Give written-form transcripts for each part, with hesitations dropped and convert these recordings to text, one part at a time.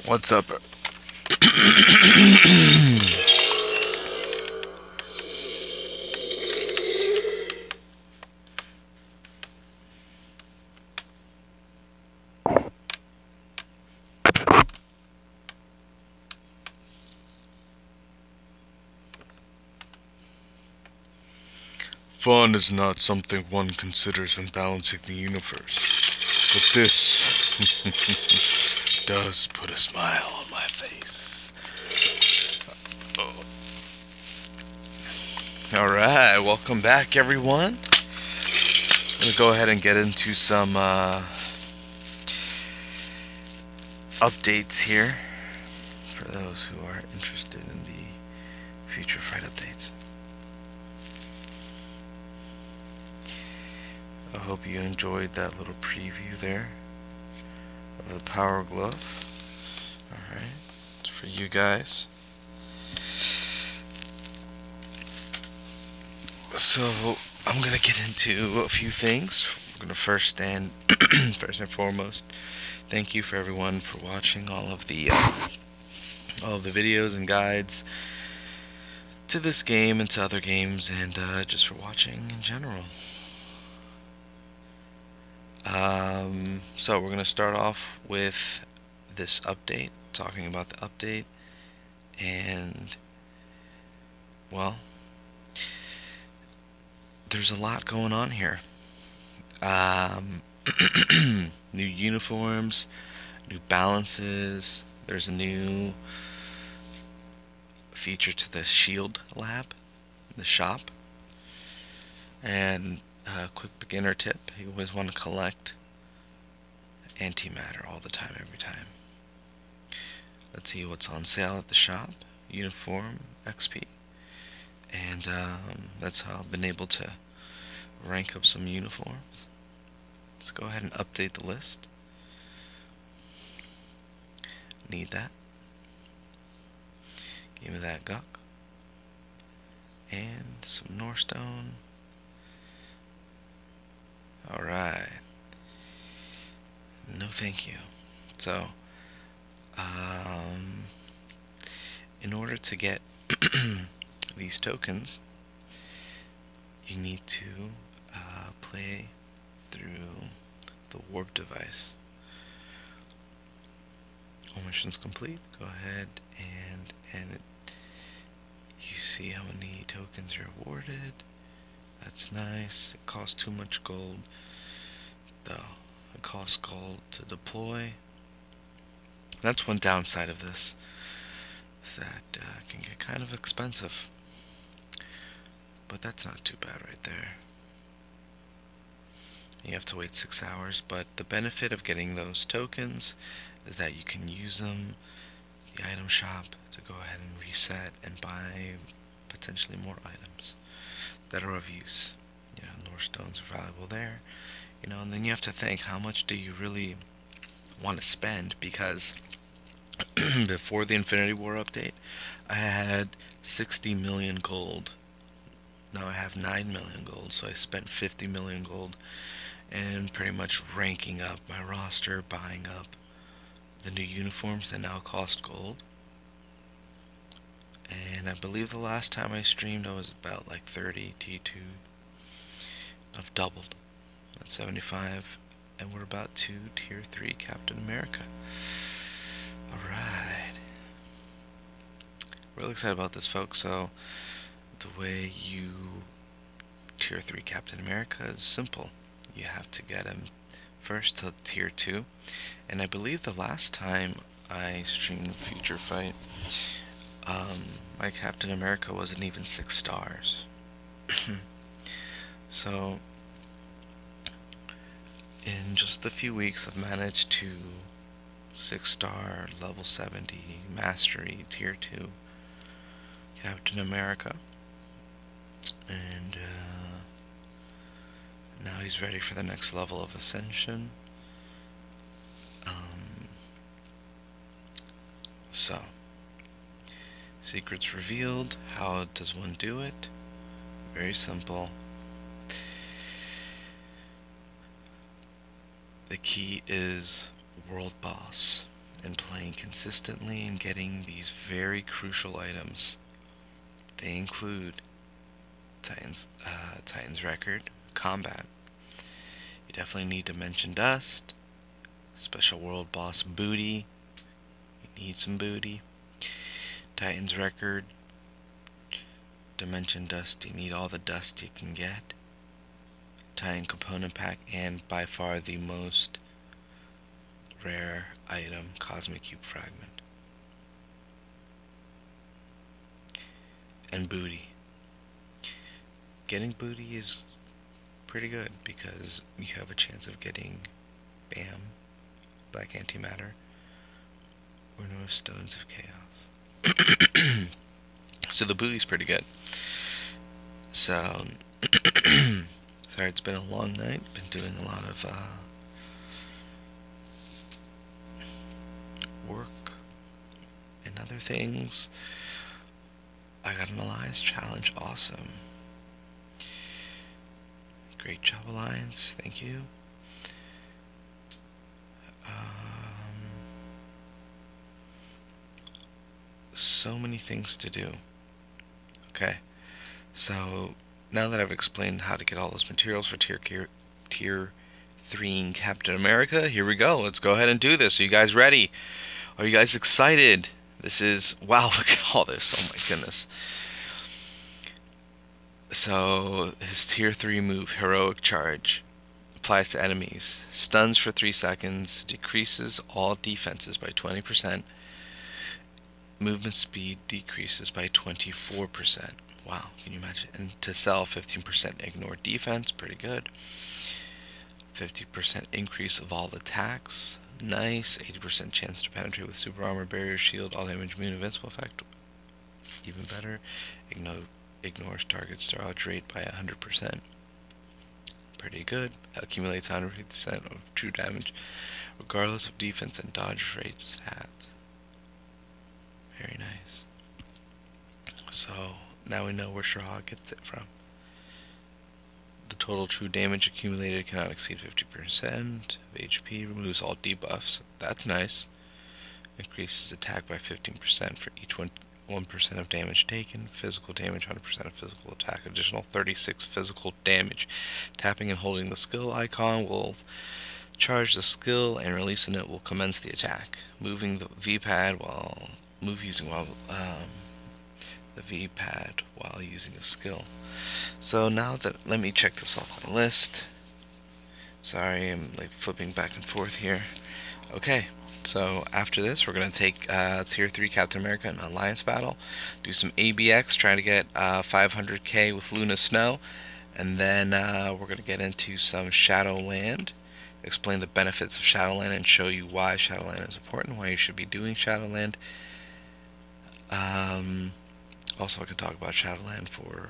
What's up? Fun is not something one considers when balancing the universe, but this does put a smile on my face. Oh. Alright, welcome back everyone. I'm gonna go ahead and get into some updates here for those who are interested in the future fight updates. I hope you enjoyed that little preview there of the Power Glove. Alright, it's for you guys. So, I'm going to get into a few things. I'm going to first and foremost, thank you for everyone for watching all of the videos and guides to this game and to other games, and just for watching in general. So we're going to start off with this update, talking about the update, and, well, there's a lot going on here. New uniforms, new balances, there's a new feature to the shield lab, the shop, and a quick beginner tip, you always want to collect antimatter all the time, every time. Let's see what's on sale at the shop. Uniform XP, and that's how I've been able to rank up some uniforms. Let's go ahead and update the list. Need that. Give me that Guck. And some Norstone. Alright. No thank you. So, in order to get these tokens, you need to play through the warp device. All missions complete. Go ahead and you see how many tokens are awarded. That's nice. It costs too much gold, though. It costs gold to deploy. That's one downside of this, is that it can get kind of expensive. But that's not too bad right there. You have to wait 6 hours, but the benefit of getting those tokens is that you can use them, the item shop, to go ahead and reset and buy potentially more items that are of use. You know, Northstones are valuable there. You know, and then you have to think, how much do you really want to spend? Because before the Infinity War update, I had 60 million gold. Now I have 9 million gold, so I spent 50 million gold and pretty much ranking up my roster, buying up the new uniforms that now cost gold. And I believe the last time I streamed I was about like 30 T2. I've doubled at 75, and we're about to tier 3 Captain America. Alright. Really excited about this, folks. So the way you tier 3 Captain America is simple. You have to get him first to tier 2, and I believe the last time I streamed Future Fight, my Captain America wasn't even 6 stars. So in just a few weeks I've managed to 6-star, level 70, mastery, tier 2 Captain America, and now he's ready for the next level of ascension. So, secrets revealed. How does one do it? Very simple. The key is World Boss, and playing consistently and getting these very crucial items. They include Titan's Record, Combat. You definitely need Dimension Dust, Special World Boss Booty. You need some booty. Titan's Record, Dimension Dust. You need all the dust you can get. Titan Component Pack, and by far the most rare item, Cosmic Cube Fragment. And booty. Getting booty is pretty good because you have a chance of getting BAM, Black Antimatter, or no Stones of Chaos. So the booty's pretty good. So, sorry, it's been a long night. Been doing a lot of work and other things. I got an Alliance challenge. Awesome. Great job, Alliance. Thank you. So many things to do. Okay, so now that I've explained how to get all those materials for tier 3 Captain America, here we go. Let's go ahead and do this. Are you guys ready? Are you guys excited? This is, wow, look at all this. Oh my goodness. So his tier 3 move, Heroic Charge, applies to enemies. Stuns for 3 seconds, decreases all defenses by 20%. Movement speed decreases by 24%. Wow, can you imagine? And to sell, 15% ignore defense, pretty good. 50% increase of all attacks, nice. 80% chance to penetrate with super armor, barrier, shield, all damage, immune, invincible effect, even better. Ignores target's dodge rate by 100%. Pretty good. Accumulates 150% of true damage, regardless of defense and dodge rate stats. Very nice. So now we know where Shahag gets it from. The total true damage accumulated cannot exceed 50% of HP. Removes all debuffs. That's nice. Increases attack by 15% for each 1% of damage taken. Physical damage, 100% of physical attack. Additional 36 physical damage. Tapping and holding the skill icon will charge the skill, and releasing it will commence the attack. Moving the V-pad while the V-pad while using a skill. So now that, let me check this off my list. Sorry, I'm like flipping back and forth here. Okay, so after this, we're gonna take tier 3 Captain America and Alliance Battle, do some ABX, trying to get 500k with Luna Snow, and then we're gonna get into some Shadowland, explain the benefits of Shadowland and show you why Shadowland is important, why you should be doing Shadowland. Also, I can talk about Shadowland for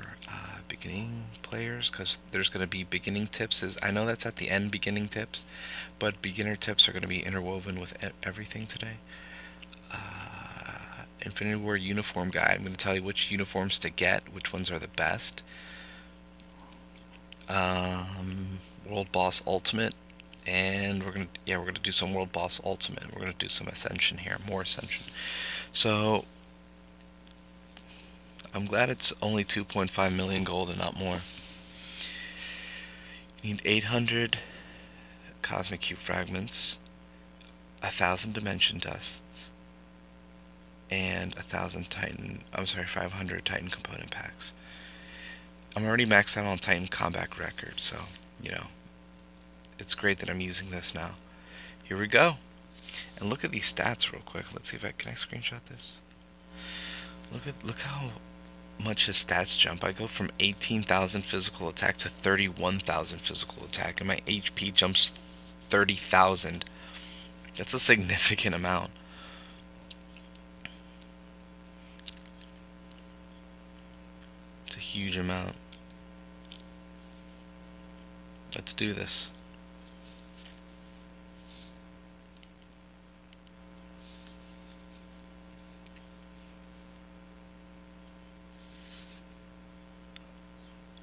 beginning players, because there's going to be beginning tips. I know that's at the end, beginning tips, but beginner tips are going to be interwoven with everything today. Infinity War uniform guide. I'm going to tell you which uniforms to get, which ones are the best. World Boss Ultimate, and we're gonna do some World Boss Ultimate. We're gonna do some Ascension here, more Ascension. So I'm glad it's only 2.5 million gold and not more. You need 800 Cosmic Cube Fragments, 1,000 Dimension Dusts, and 500 Titan Component Packs. I'm already maxed out on Titan Combat Record, so, it's great that I'm using this now. Here we go. And look at these stats real quick. Let's see if can I screenshot this? Look how much his stats jump. I go from 18,000 physical attack to 31,000 physical attack, and my HP jumps 30,000. That's a significant amount. It's a huge amount. Let's do this.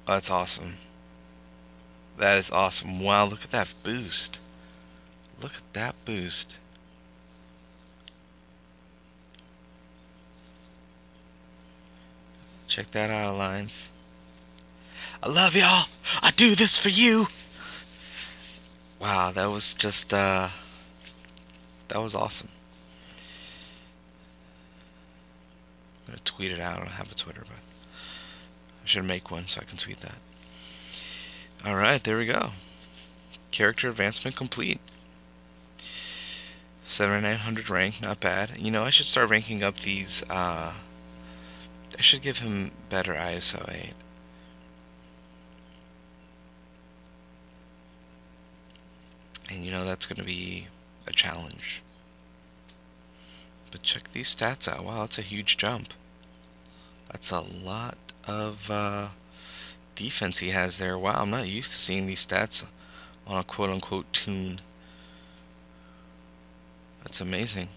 Oh, that's awesome. That is awesome. Wow, look at that boost. Look at that boost. Check that out, Alliance. I love y'all. I do this for you. Wow, that was just that was awesome. I'm gonna tweet it out. I don't have a Twitter, but I should make one so I can tweet that. Alright, there we go. Character advancement complete. 7,900 rank, not bad. You know, I should start ranking up these, I should give him better ISO 8. And you know, that's gonna be a challenge. But check these stats out. Wow, that's a huge jump. That's a lot of defense he has there. Wow, I'm not used to seeing these stats on a quote-unquote toon. That's amazing.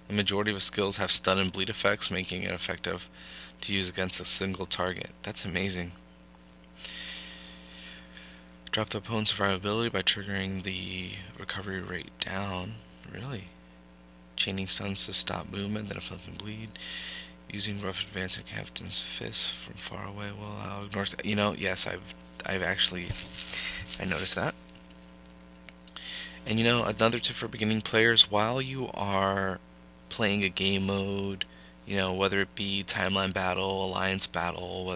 The majority of his skills have stun and bleed effects, making it effective to use against a single target. That's amazing. Drop the opponent's survivability by triggering the recovery rate down. Really? Chaining stuns to stop movement, then inflicting bleed. Using rough advance and Captain's Fist from far away will allow ignore. You know, yes, I've actually I noticed that. And you know, another tip for beginning players: while you are playing a game mode, you know, whether it be Timeline Battle, Alliance Battle,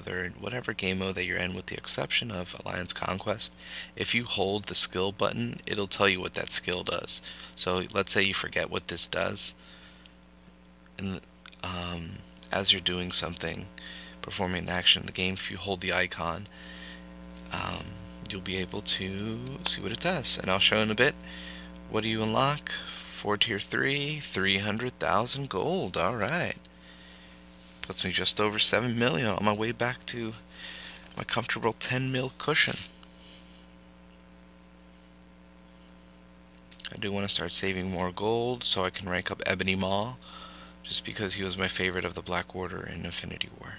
whatever game mode that you're in, with the exception of Alliance Conquest, if you hold the skill button, it'll tell you what that skill does. So let's say you forget what this does, and as you're doing something, performing an action in the game, if you hold the icon, you'll be able to see what it does. And I'll show in a bit. What do you unlock? For tier 3, 300,000 gold. Alright. Puts me just over 7 million on my way back to my comfortable 10 mil cushion. I do want to start saving more gold so I can rank up Ebony Maw, just because he was my favorite of the Black Order in Infinity War.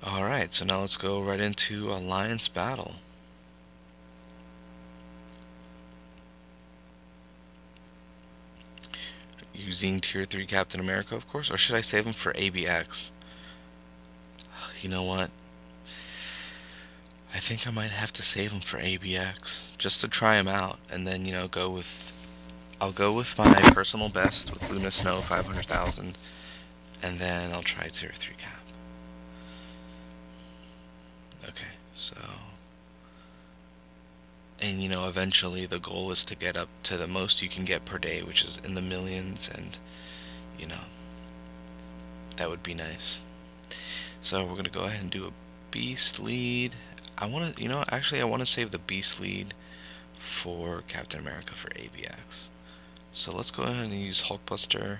Alright, so now let's go right into Alliance Battle. Using tier 3 Captain America, of course, or should I save him for ABX? You know what? I think I might have to save him for ABX, just to try him out, and then, you know, I'll go with my personal best with Luna Snow 500,000, and then I'll try tier 3 Cap. Okay, so, and you know, eventually the goal is to get up to the most you can get per day, which is in the millions, and you know, that would be nice. So we're gonna go ahead and do a beast lead. I want to, you know, actually I want to save the beast lead for Captain America for ABX. So let's go ahead and use Hulkbuster.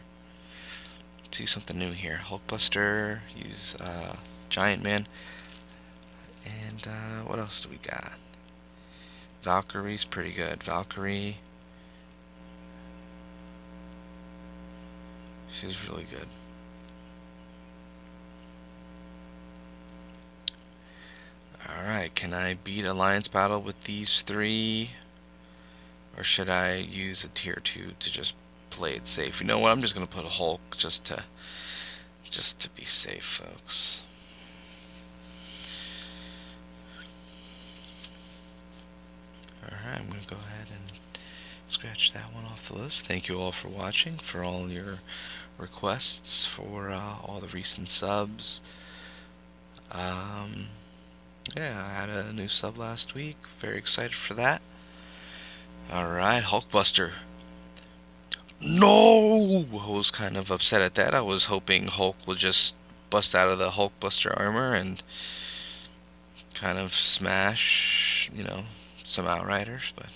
Let's see something new here. Hulkbuster, use Giant Man, and what else do we got? Valkyrie's pretty good. Valkyrie, she's really good. Alright, can I beat Alliance Battle with these three? Or should I use a tier 2 to just play it safe? You know what, I'm just going to put a Hulk just to be safe, folks. Alright, I'm going to go ahead and scratch that one off the list. Thank you all for watching, for all your requests, for all the recent subs. Yeah, I had a new sub last week. Very excited for that. Alright, Hulkbuster. No! I was kind of upset at that. I was hoping Hulk would just bust out of the Hulkbuster armor and kind of smash, you know, some Outriders, but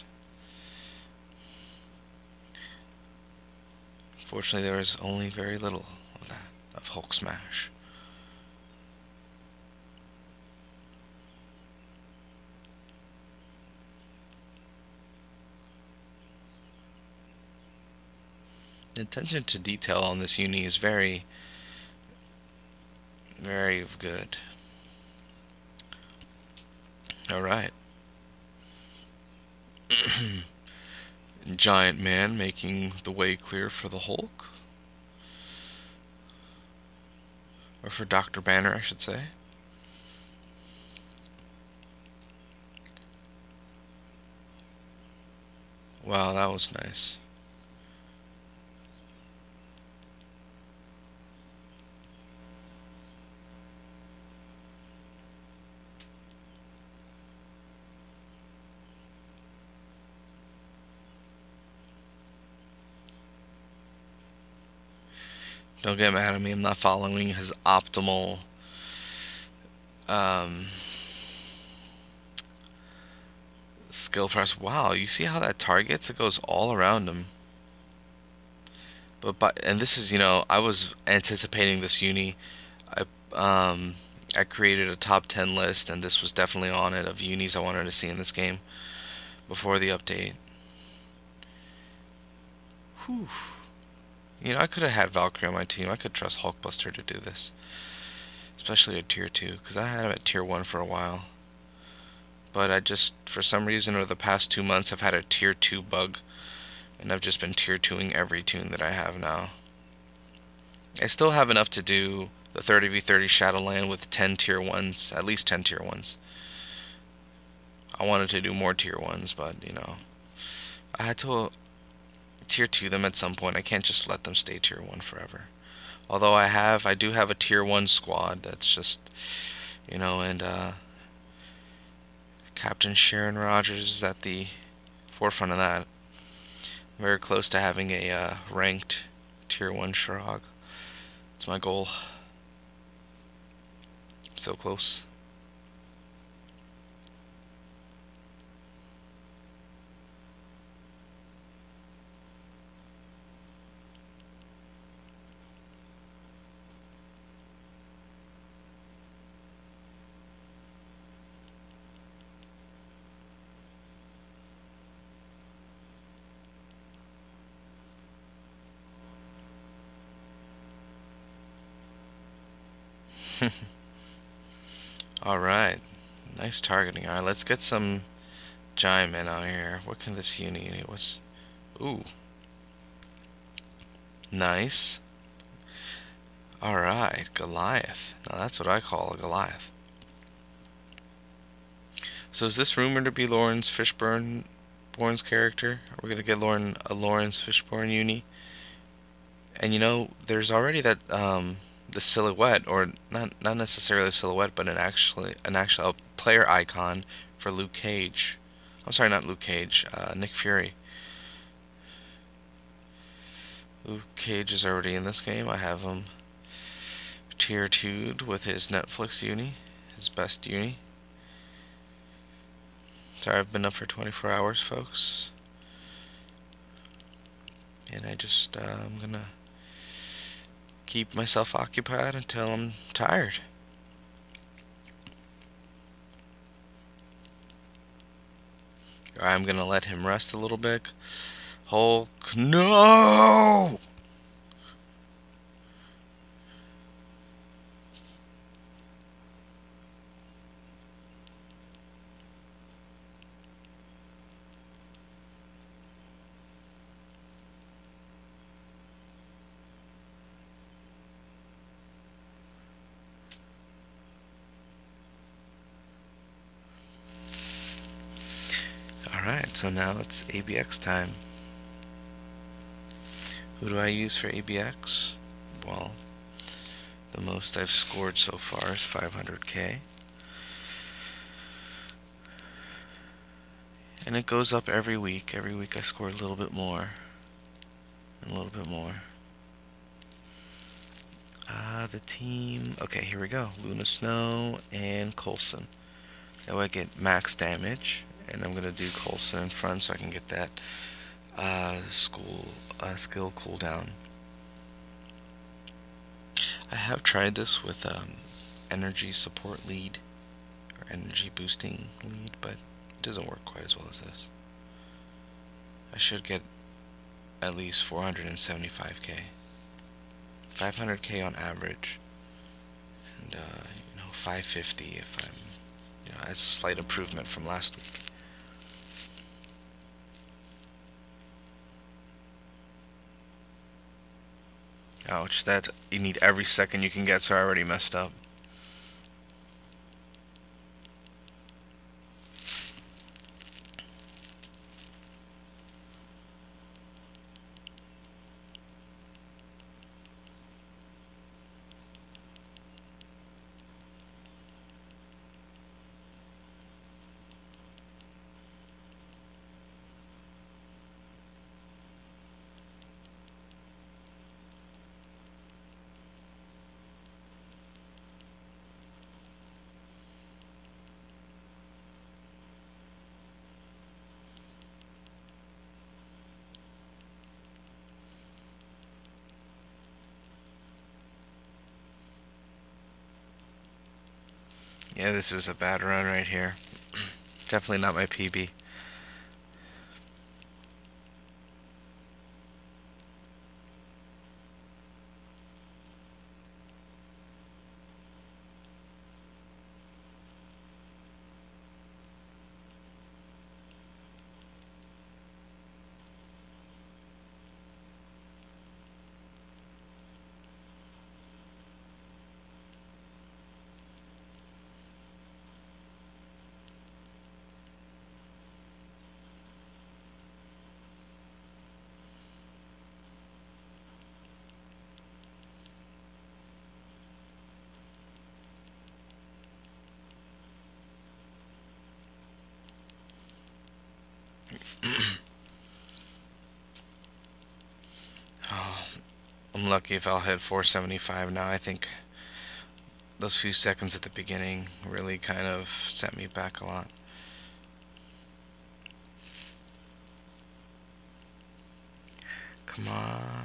fortunately there was only very little of that, of Hulk smash. The attention to detail on this uni is very, very good. Alright. Giant Man making the way clear for the Hulk. Or for Dr. Banner, I should say. Wow, that was nice. Don't get mad at me, I'm not following his optimal um, skill press. Wow, you see how that targets? It goes all around him. And this is, I was anticipating this uni. I um I created a top 10 list, and this was definitely on it, of unis I wanted to see in this game before the update. Whew. I could have had Valkyrie on my team. I could trust Hulkbuster to do this, especially at tier 2, because I had him at tier 1 for a while. But I just, for some reason, over the past 2 months, I've had a tier 2 bug, and I've just been tier 2ing every tune that I have now. I still have enough to do the 30v30 Shadowland with 10 tier 1s, at least 10 tier 1s. I wanted to do more tier 1s, but, I had to tier 2 them at some point. I can't just let them stay tier 1 forever. Although I do have a tier 1 squad that's just, and Captain Sharon Rogers is at the forefront of that. Very close to having a ranked tier 1 Shrog. It's my goal. So close. Alright. Nice targeting. Alright, let's get some giant men out here. What can this uni? What's. Ooh. Nice. Alright, Goliath. Now that's what I call a Goliath. So is this rumored to be Lawrence Fishburne's character? Are we gonna get a Lawrence Fishburne uni? And there's already that the silhouette, or not necessarily a silhouette, but an actual player icon for Luke Cage. I'm sorry, not Luke Cage. Nick Fury. Luke Cage is already in this game. I have him tier 2'd with his Netflix uni, his best uni. Sorry, I've been up for 24 hours, folks. And I'm gonna keep myself occupied until I'm tired. I'm gonna let him rest a little bit. Hulk, no! Alright, so now it's ABX time. Who do I use for ABX? Well, the most I've scored so far is 500k. And it goes up every week. Every week I score a little bit more. And a little bit more. The team. Okay, here we go. Luna Snow and Coulson. That way I get max damage. And I'm going to do Coulson in front so I can get that skill cooldown. I have tried this with energy support lead, or energy boosting lead, but it doesn't work quite as well as this. I should get at least 475k. 500k on average. And, 550 if I'm, that's a slight improvement from last week. Ouch, that you need every second you can get, so I already messed up. Yeah, this is a bad run right here. Definitely not my PB. Oh, I'm lucky if I'll hit 475 now. I think those few seconds at the beginning really kind of set me back a lot. Come on.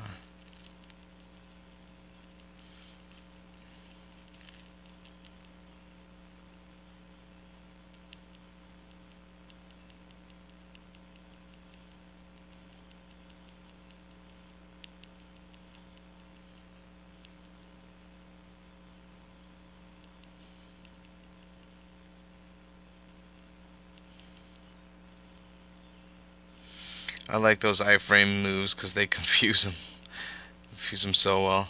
I like those iframe moves because they confuse them. Confuse them so well.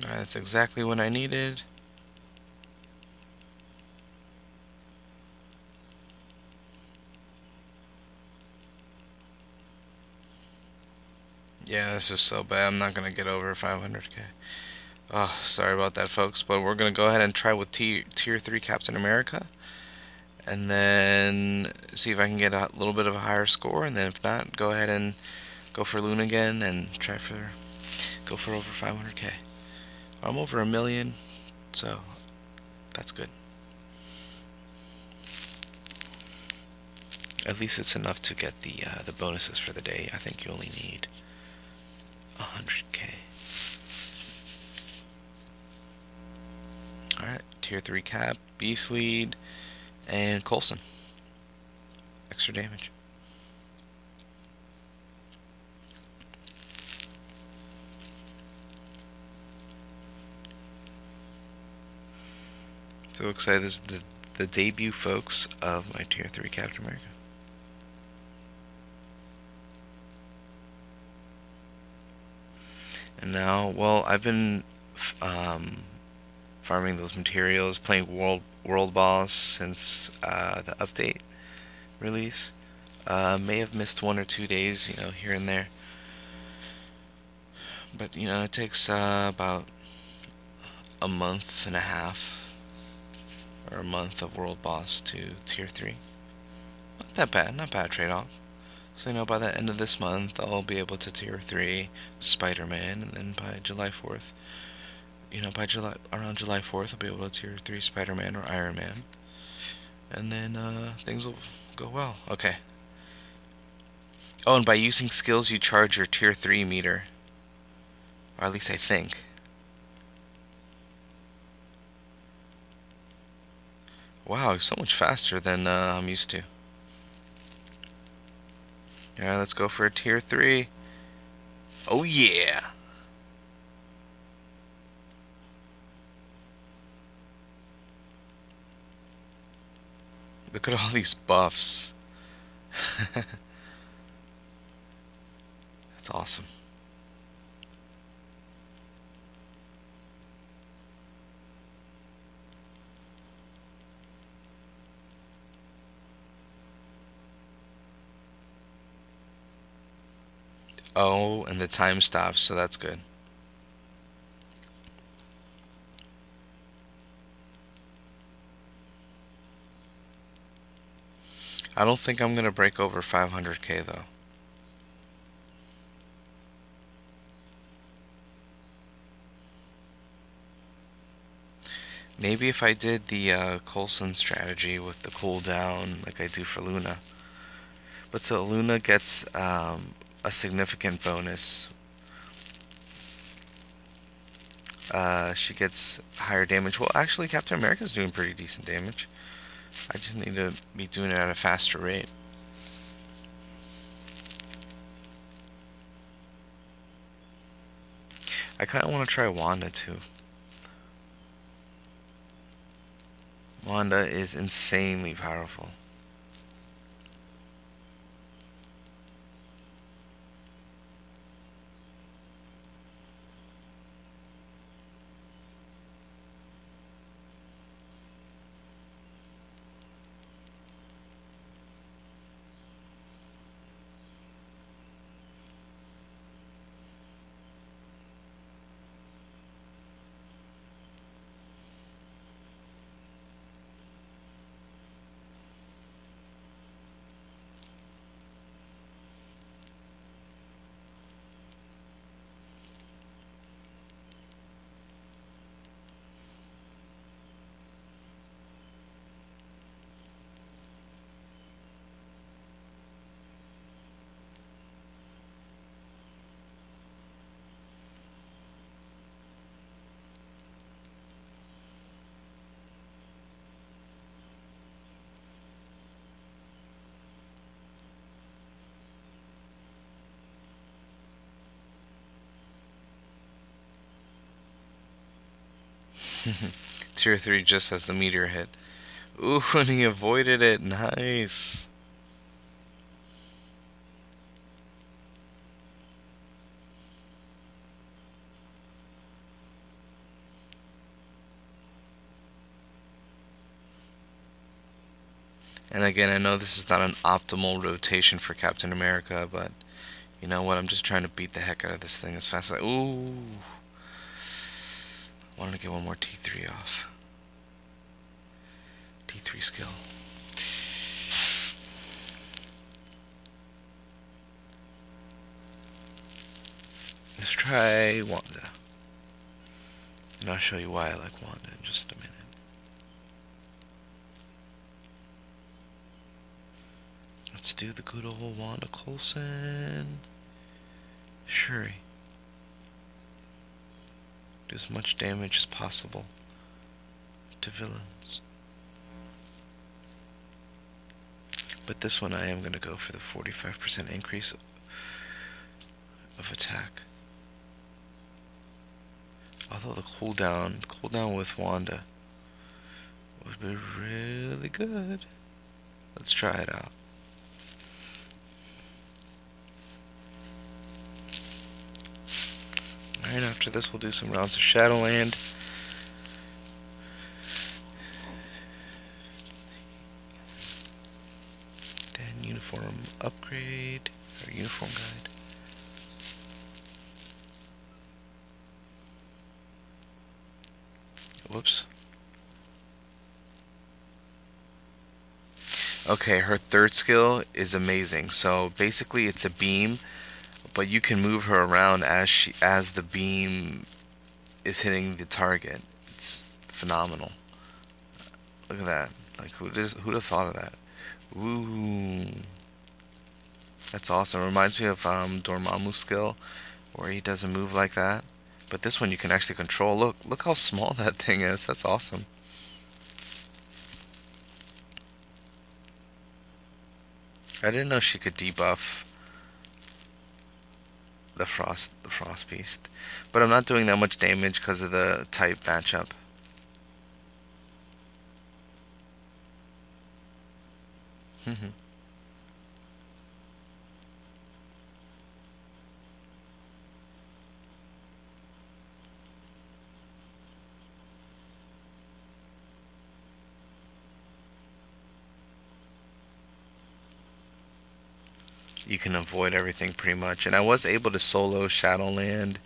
Alright, that's exactly what I needed. Yeah, this is so bad. I'm not going to get over 500k. Oh, sorry about that, folks. But we're going to go ahead and try with Tier 3 Captain America. And then see if I can get a little bit of a higher score. And then if not, go ahead and go for Luna again and go for over 500k. I'm over 1 million, so that's good. At least it's enough to get the bonuses for the day. I think you only need 100k. Alright, Tier 3 Cap, Beast Lead, and Coulson. Extra damage. So excited. This is the debut, folks, of my Tier 3 Captain America. And now, well, I've been farming those materials, playing World Boss since the update release. May have missed 1 or 2 days, here and there. But, it takes about a month and a half or a month of World Boss to Tier 3. Not that bad, not bad trade-off. So, by the end of this month, I'll be able to Tier 3 Spider-Man, and then by July 4th, around July 4th, I'll be able to Tier 3 Spider-Man or Iron Man. And then, things will go well. Okay. Oh, and by using skills, you charge your Tier 3 meter. Or at least I think. Wow, so much faster than I'm used to. Alright, let's go for a Tier 3. Oh yeah! Look at all these buffs. That's awesome. Oh, and the time stops, so that's good. I don't think I'm gonna break over 500k though. Maybe if I did the Coulson strategy with the cooldown like I do for Luna. But so Luna gets a significant bonus. She gets higher damage. Well, actually, Captain America's doing pretty decent damage. I just need to be doing it at a faster rate. I kind of want to try Wanda too. Wanda is insanely powerful. Tier 3 just as the meteor hit. Ooh, and he avoided it. Nice. And again, I know this is not an optimal rotation for Captain America, but you know what? I'm just trying to beat the heck out of this thing as fast as I. Ooh. I wanted to get one more T3 off. T3 skill. Let's try Wanda. And I'll show you why I like Wanda in just a minute. Let's do the good old Wanda Coulson. Shuri. Do as much damage as possible to villains. But this one I am going to go for the 45% increase of attack. Although the cooldown with Wanda would be really good. Let's try it out. Alright, after this we'll do some rounds of Shadowland. Then uniform upgrade, or uniform guide. Whoops. Okay, her third skill is amazing. So basically it's a beam, but you can move her around as the beam is hitting the target. It's phenomenal. Look at that. Like who'd have thought of that? Ooh. That's awesome. It reminds me of Dormammu's skill where he does a move like that. But this one you can actually control. Look how small that thing is. That's awesome. I didn't know she could debuff the frost beast. But I'm not doing that much damage because of the type matchup. You can avoid everything pretty much. And I was able to solo Shadowland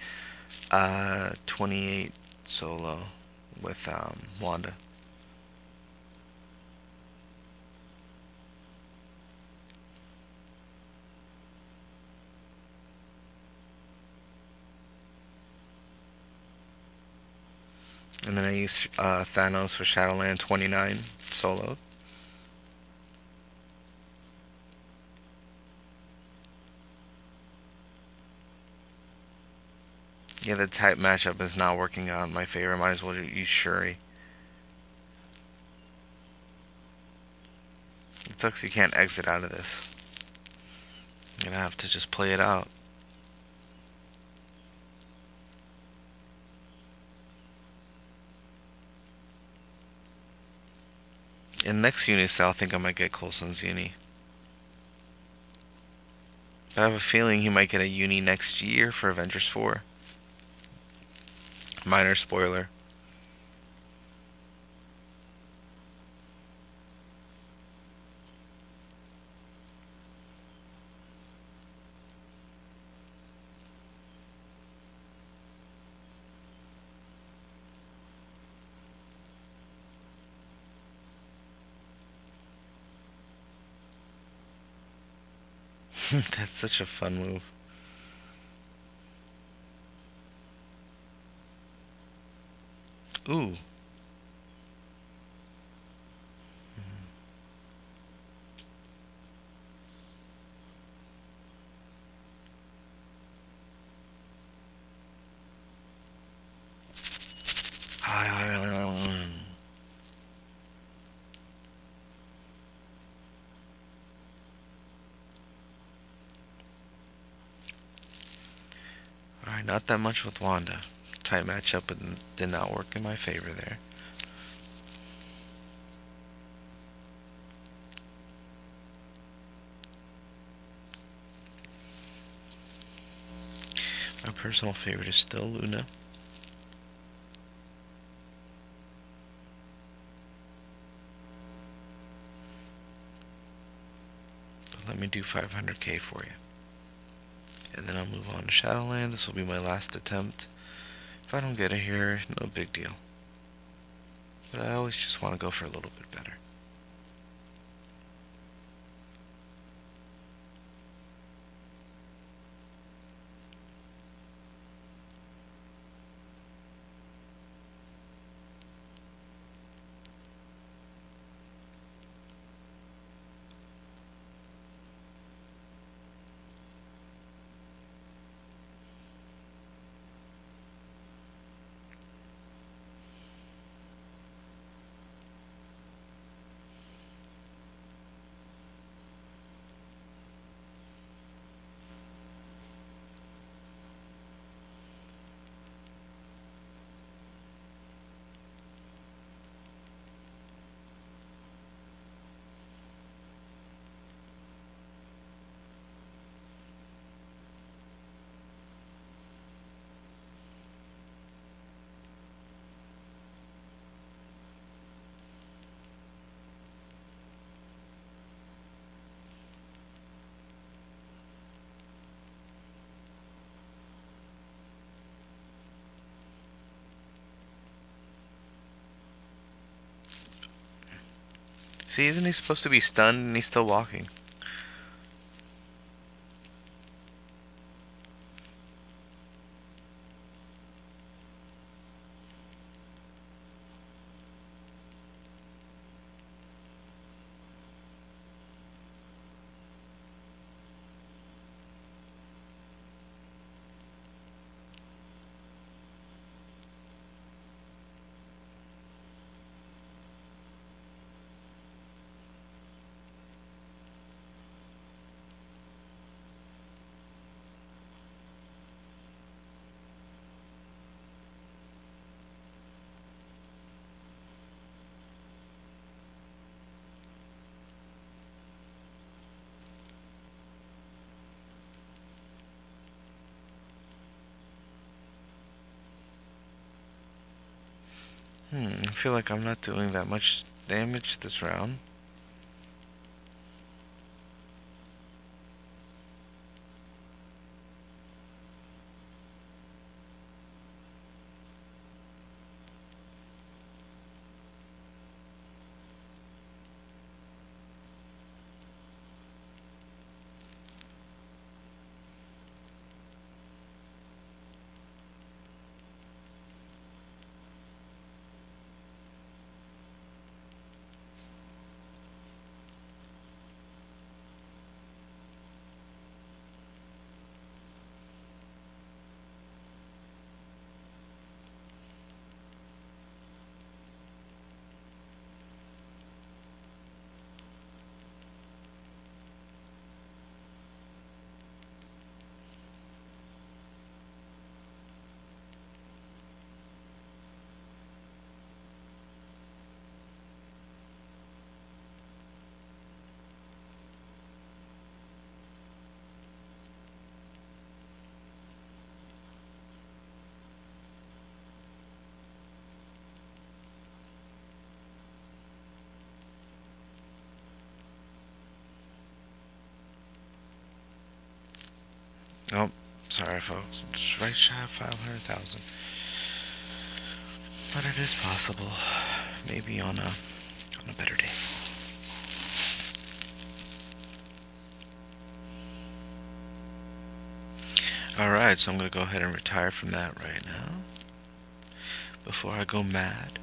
28 solo with Wanda. And then I used Thanos for Shadowland 29 solo. Yeah, the type matchup is not working out in my favor. Might as well use Shuri. It sucks you can't exit out of this. You're gonna have to just play it out. In next uni style, I think I might get Coulson's uni. But I have a feeling he might get a uni next year for Avengers 4. Minor spoiler. That's such a fun move. Ooh. Alright, not that much with Wanda. Tight matchup, but did not work in my favor there. My personal favorite is still Luna. But let me do 500k for you. And then I'll move on to Shadowland. This will be my last attempt. If I don't get it here, no big deal. But I always just want to go for a little bit better. See, even he's supposed to be stunned and he's still walking. I feel like I'm not doing that much damage this round. Nope. Sorry, folks. Just right shy of 500,000. But it is possible. Maybe on a better day. Alright, so I'm going to go ahead and retire from that right now. Before I go mad.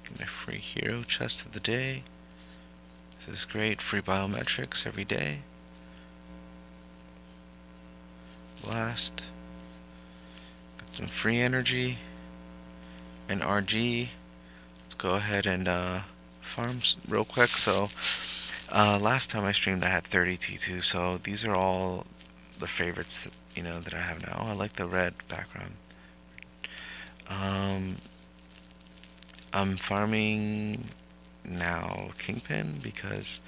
Get my free hero chest of the day. This is great. Free biometrics every day. Blast. Got some free energy. And RG. Let's go ahead and farm real quick. So, last time I streamed I had 30 T2, so these are all the favorites, that I have now. I like the red background. I'm farming now Kingpin because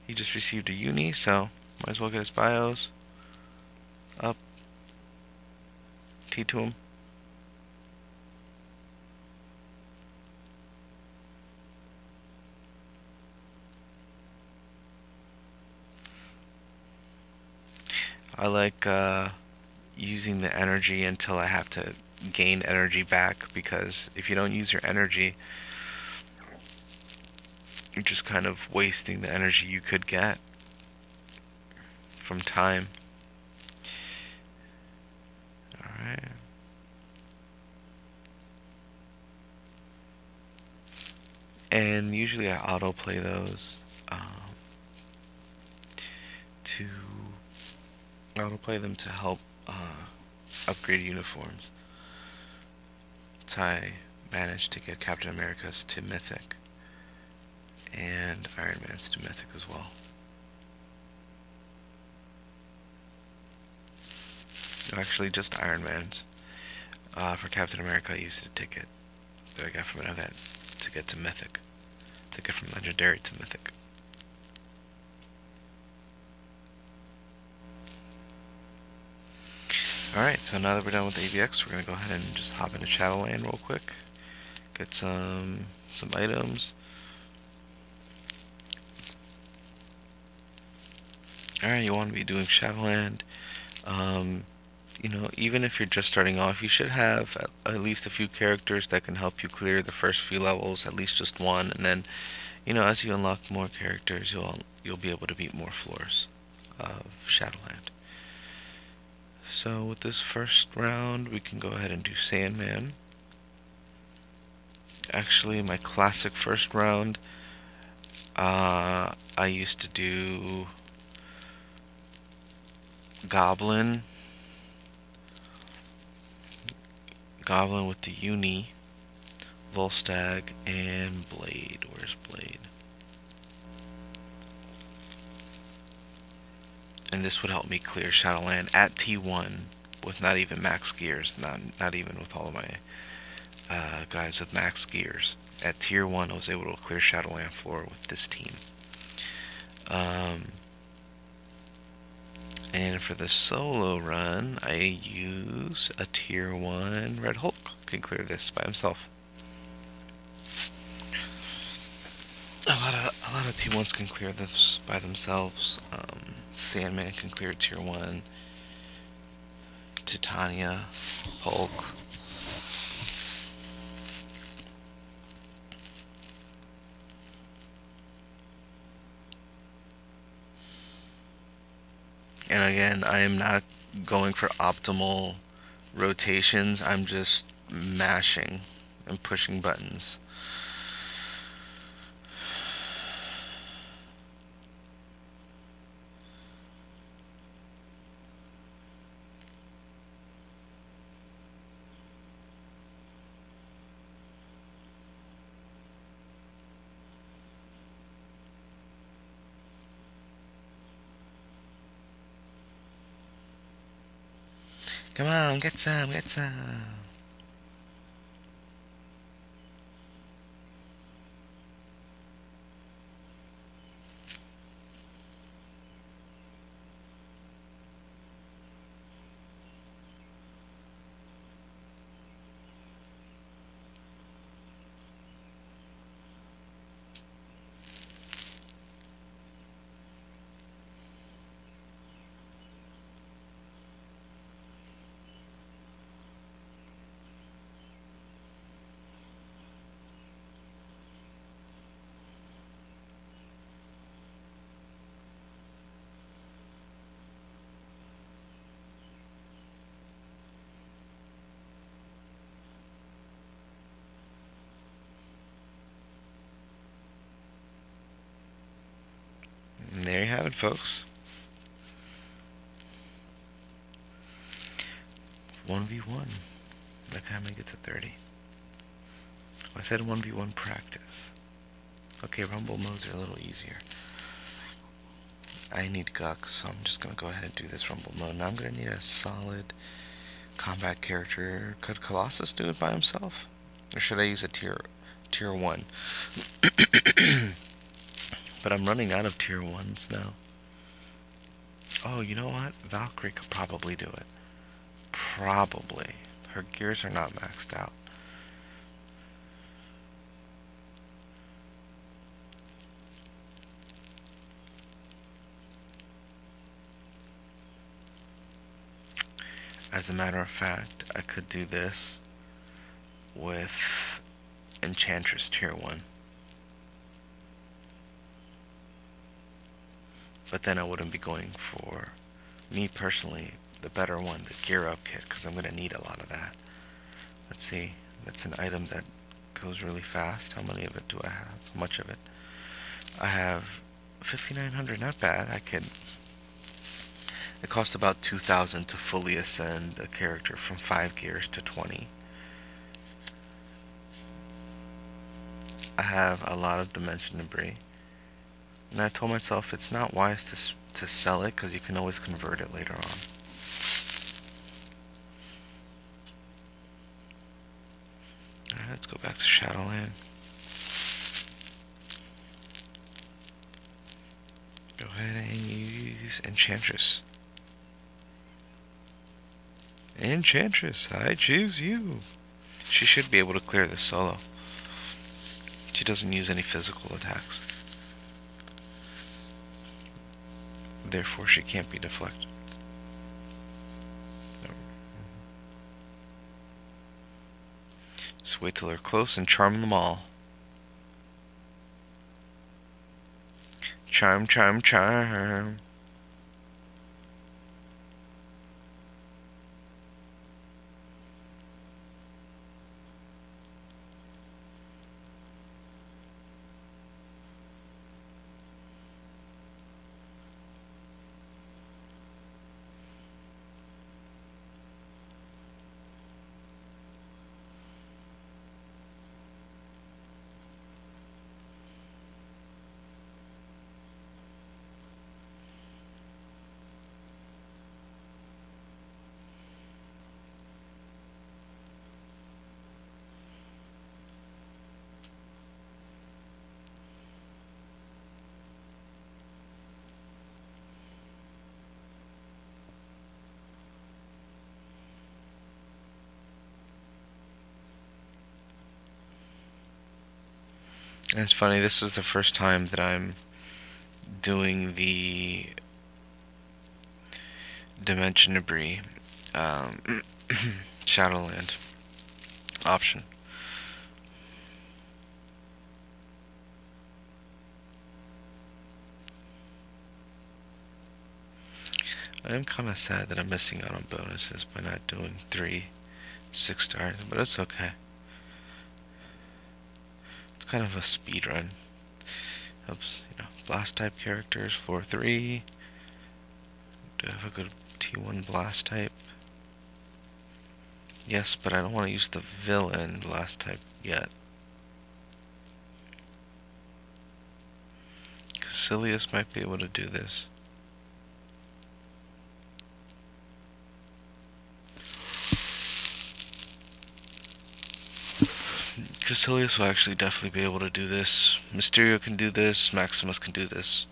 he just received a uni, so might as well get his bios up. T to him. I like using the energy until I have to gain energy back, because if you don't use your energy, you're just kind of wasting the energy you could get from time. Alright. And usually I autoplay those to autoplay them to help upgrade uniforms. So I managed to get Captain America's to Mythic and Iron Man's to Mythic as well. Actually, just Iron Man's. For Captain America, I used a ticket that I got from an event to get to Mythic. Ticket from Legendary to Mythic. Alright, so now that we're done with the ABX, we're going to go ahead and just hop into Shadowland real quick. Get some items. Alright, you want to be doing Shadowland. Even if you're just starting off, you should have at least a few characters that can help you clear the first few levels, at least just one, and then, as you unlock more characters, you'll be able to beat more floors of Shadowland. So with this first round, we can go ahead and do Sandman. Actually, my classic first round, I used to do Goblin with the Uni, Volstagg, and Blade. Where's Blade? And this would help me clear Shadowland at T1 with not even max gears, not even with all of my guys with max gears. At tier 1, I was able to clear Shadowland floor with this team. And for the solo run, I use a tier 1 Red Hulk. Can clear this by himself. A lot of T1s can clear this by themselves. Sandman can clear tier 1. Titania, Hulk. And again, I am not going for optimal rotations. I'm just mashing and pushing buttons. Come on, get some, get some. And there you have it, folks. 1v1. Look how many gets a 30. I said 1v1 practice. Okay, rumble modes are a little easier. I need Guck, so I'm just going to go ahead and do this rumble mode. Now I'm going to need a solid combat character. Could Colossus do it by himself? Or should I use a tier 1? But I'm running out of tier 1s now. Oh, you know what? Valkyrie could probably do it. Probably. Her gears are not maxed out. As a matter of fact, I could do this with Enchantress tier 1. But then I wouldn't be going for, me personally, the better one, the Gear Up kit, because I'm going to need a lot of that. Let's see, that's an item that goes really fast. How many of it do I have? How much of it? I have 5,900, not bad. It costs about 2,000 to fully ascend a character from 5 gears to 20. I have a lot of dimension debris. And I told myself it's not wise to sell it because you can always convert it later on. Alright, let's go back to Shadowland. Go ahead and use Enchantress. Enchantress, I choose you. She should be able to clear this solo. She doesn't use any physical attacks. Therefore, she can't be deflected. Just wait till they're close and charm them all. Charm, charm, charm. And it's funny, this is the first time that I'm doing the Dimension Debris Shadowland option. I am kind of sad that I'm missing out on bonuses by not doing 3 6-stars, but it's okay. It's kind of a speed run. Helps, blast type characters 4-3. Do I have a good T1 blast type? Yes, but I don't want to use the villain blast type yet. Caecilius might be able to do this. Caecilius will actually definitely be able to do this. Mysterio can do this. Maximus can do this.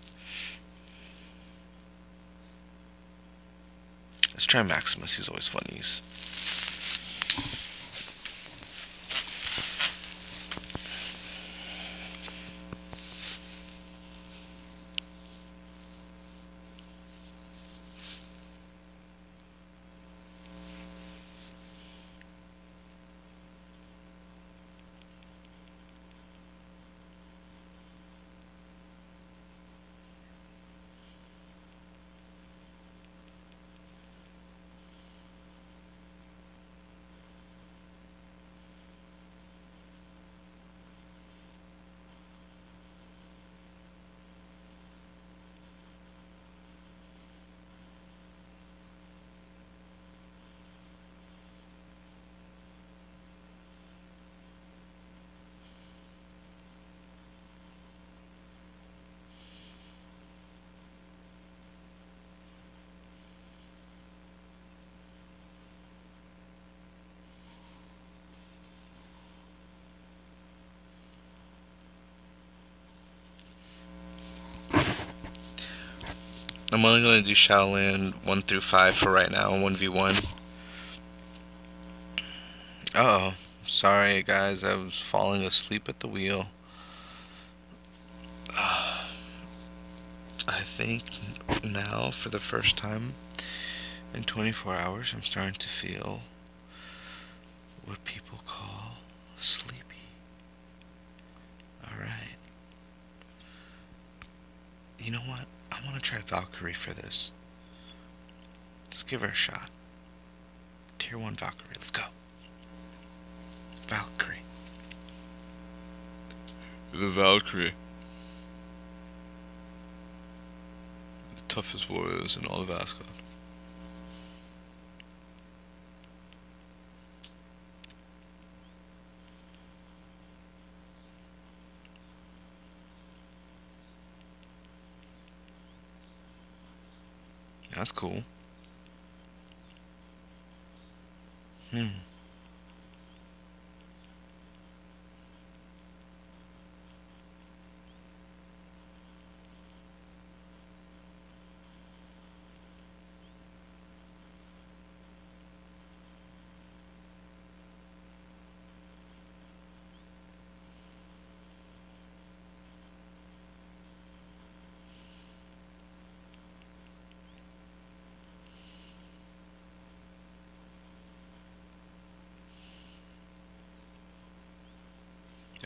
Let's try Maximus. He's always fun to use. I'm only going to do Shadowland 1 through 5 for right now, 1v1. Uh-oh. Sorry, guys. I was falling asleep at the wheel. I think now, for the first time in 24 hours, I'm starting to feel what people call sleepy. Alright. You know what? I want to try Valkyrie for this. Let's give her a shot. Tier 1 Valkyrie. Let's go. Valkyrie. The Valkyrie. The toughest warriors in all of Asgard. That's cool.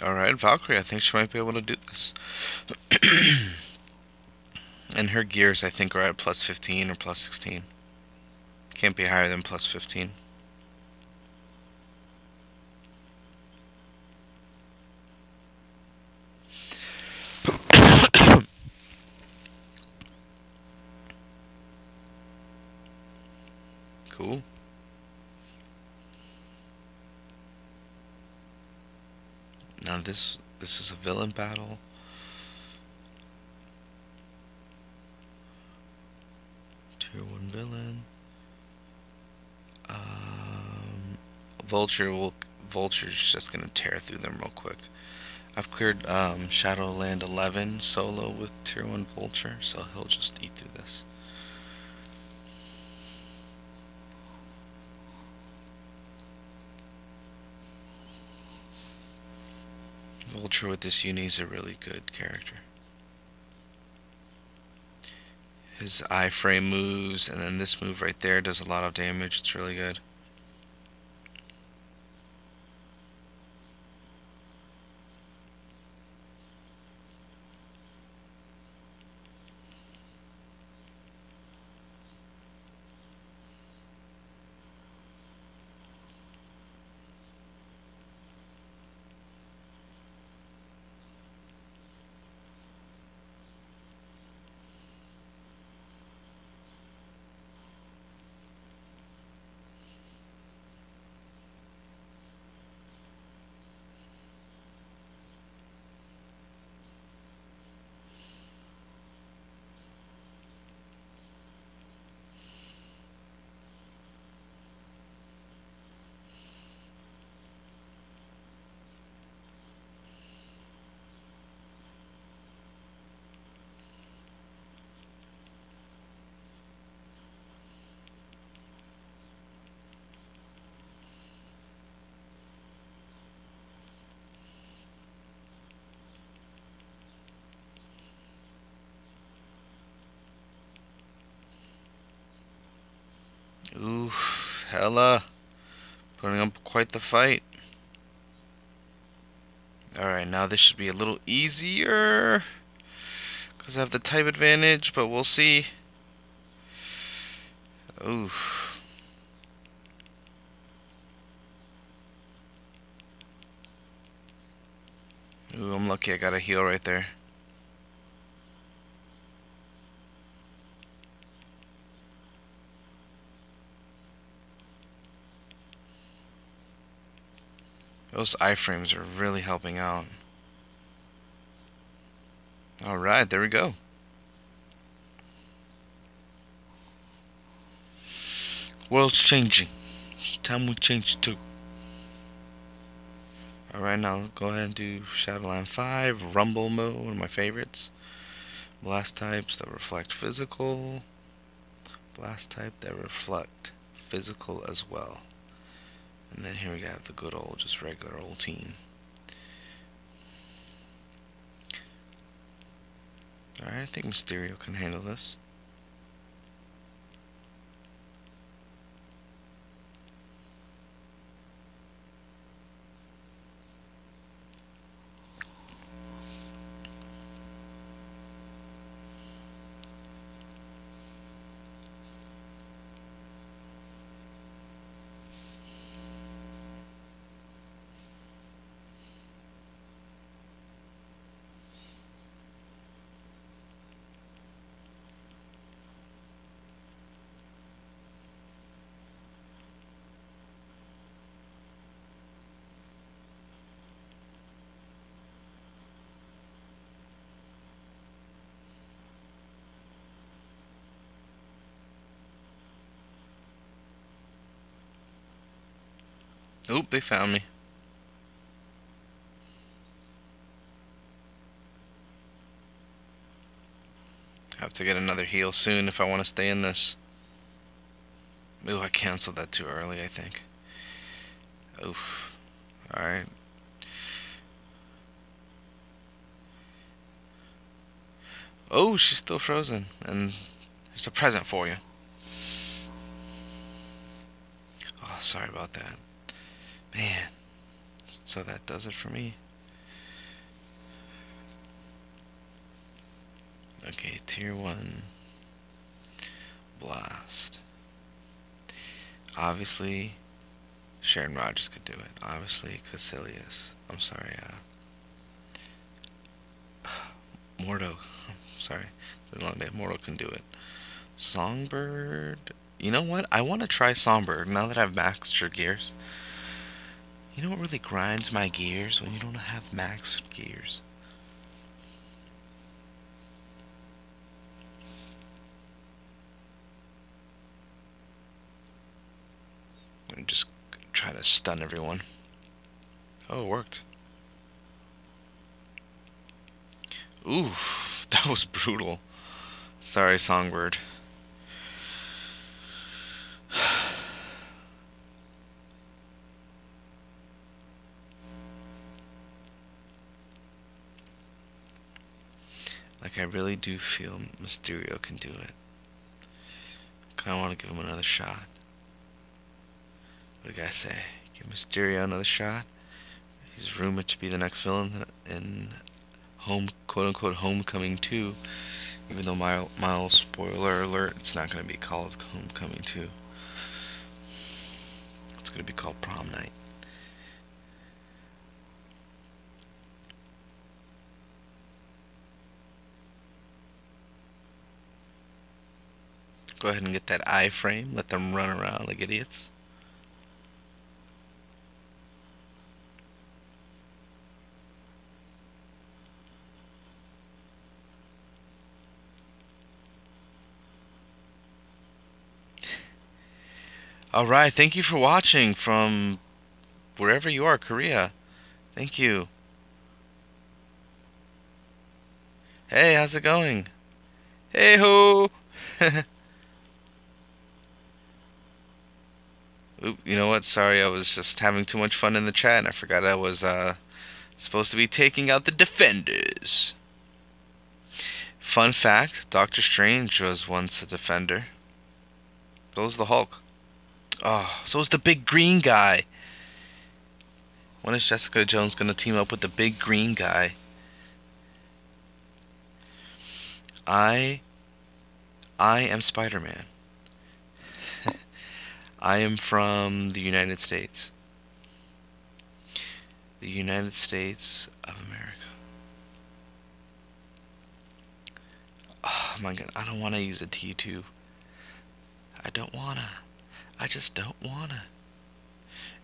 Alright, Valkyrie, I think she might be able to do this. And her gears, I think, are at plus 15 or plus 16. Can't be higher than plus 15. Cool. Now this is a villain battle. Tier 1 villain. Vulture's just gonna tear through them real quick. I've cleared Shadowland 11 solo with Tier 1 Vulture, so he'll just eat through this. Vulture with this uni is a really good character. His iframe moves, and then this move right there does a lot of damage. It's really good. Ooh, hella. Putting up quite the fight. Alright, now this should be a little easier. Because I have the type advantage, but we'll see. Ooh. Ooh, I'm lucky I got a heal right there. Those iframes are really helping out. Alright, there we go. World's changing. It's time we change too. Alright, now go ahead and do Shadowland 5, Rumble mode, one of my favorites. Blast types that reflect physical. Blast type that reflect physical as well. And then here we have the good old, just regular old team. Alright, I think Mysterio can handle this. Oop, they found me. Have to get another heal soon if I want to stay in this. Ooh, I canceled that too early, I think. Oof. Alright. Oh, she's still frozen. And there's a present for you. Oh, sorry about that. Man. So that does it for me. Okay, tier 1. Blast. Obviously, Sharon Rogers could do it. Obviously, Caecilius. I'm sorry, Mordo. Sorry. It's been a long day. Mordo can do it. Songbird. You know what? I want to try Songbird now that I've maxed your gears. You know what really grinds my gears? When you don't have maxed gears. I'm just try to stun everyone. Oh, it worked. Ooh, that was brutal. Sorry, Songbird. I really do feel Mysterio can do it. Kinda wanna give him another shot. What do you guys say? Give Mysterio another shot? He's rumored to be the next villain in quote-unquote Homecoming 2. Even though Miles, spoiler alert, it's not going to be called Homecoming 2. It's going to be called Prom Night. Go ahead and get that iframe. Let them run around like idiots. Alright, thank you for watching from wherever you are, Korea. Thank you. Hey, how's it going? Hey ho! Oop, you know what? Sorry, I was just having too much fun in the chat and I forgot I was supposed to be taking out the defenders. Fun fact, Doctor Strange was once a defender. So was the Hulk. Oh, so was the big green guy. When is Jessica Jones going to team up with the big green guy? I am Spider-Man. I am from the United States. The United States of America. Oh my god, I don't want to use a T2. I don't want to. I just don't want to.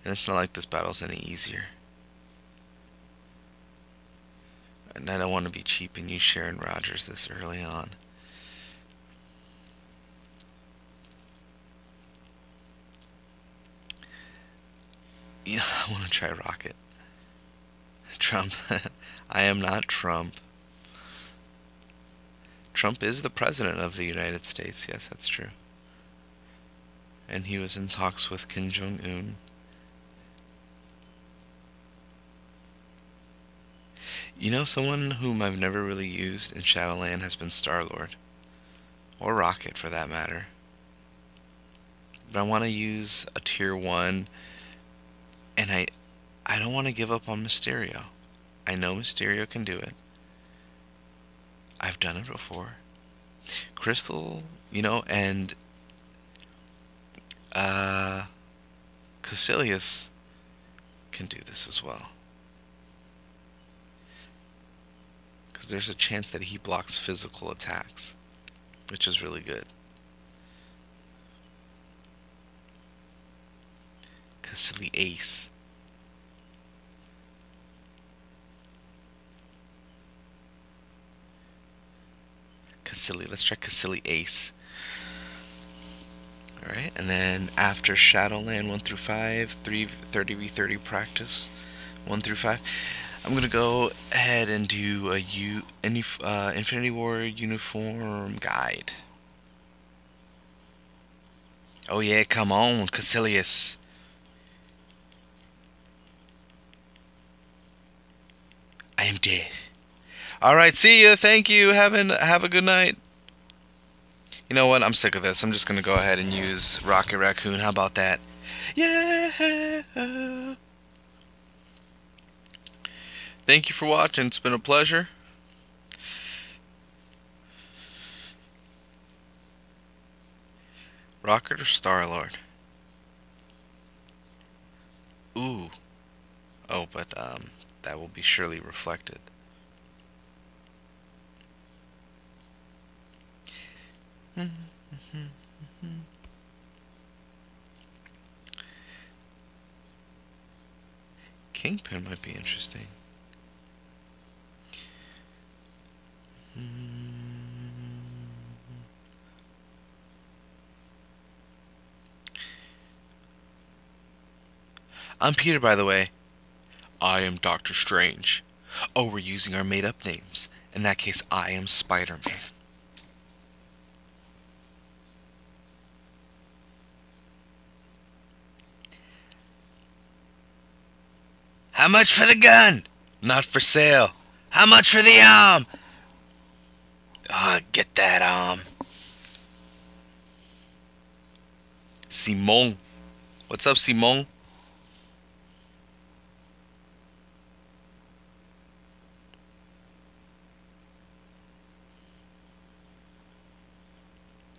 And it's not like this battle's any easier. And I don't want to be cheap and use Sharon Rogers this early on. You know, I want to try Rocket. Trump. I am not Trump. Trump is the president of the United States. Yes, that's true. And he was in talks with Kim Jong-un. You know, someone whom I've never really used in Shadowland has been Star-Lord. Or Rocket, for that matter. But I want to use a tier 1. And I don't want to give up on Mysterio. I know Mysterio can do it. I've done it before. Crystal, you know, and Caecilius can do this as well. Because there's a chance that he blocks physical attacks, which is really good. Caecilius Ace. Caecilius. Let's try Caecilius Ace. Alright, and then after Shadowland 1 through 5, 30v30 practice 1 through 5, I'm gonna go ahead and do a Infinity War uniform guide. Oh yeah, come on, Caecilius. I am dead. Alright, see ya, thank you, have a good night. You know what, I'm sick of this. I'm just gonna go ahead and use Rocket Raccoon. How about that? Yeah! Thank you for watching. It's been a pleasure. Rocket or Star-Lord? Ooh. Oh, but that will be surely reflected. Kingpin might be interesting. I'm Peter, by the way. I am Doctor Strange. Oh, we're using our made-up names. In that case, I am Spider-Man. How much for the gun? Not for sale. How much for the arm? Get that, Simon. What's up, Simon?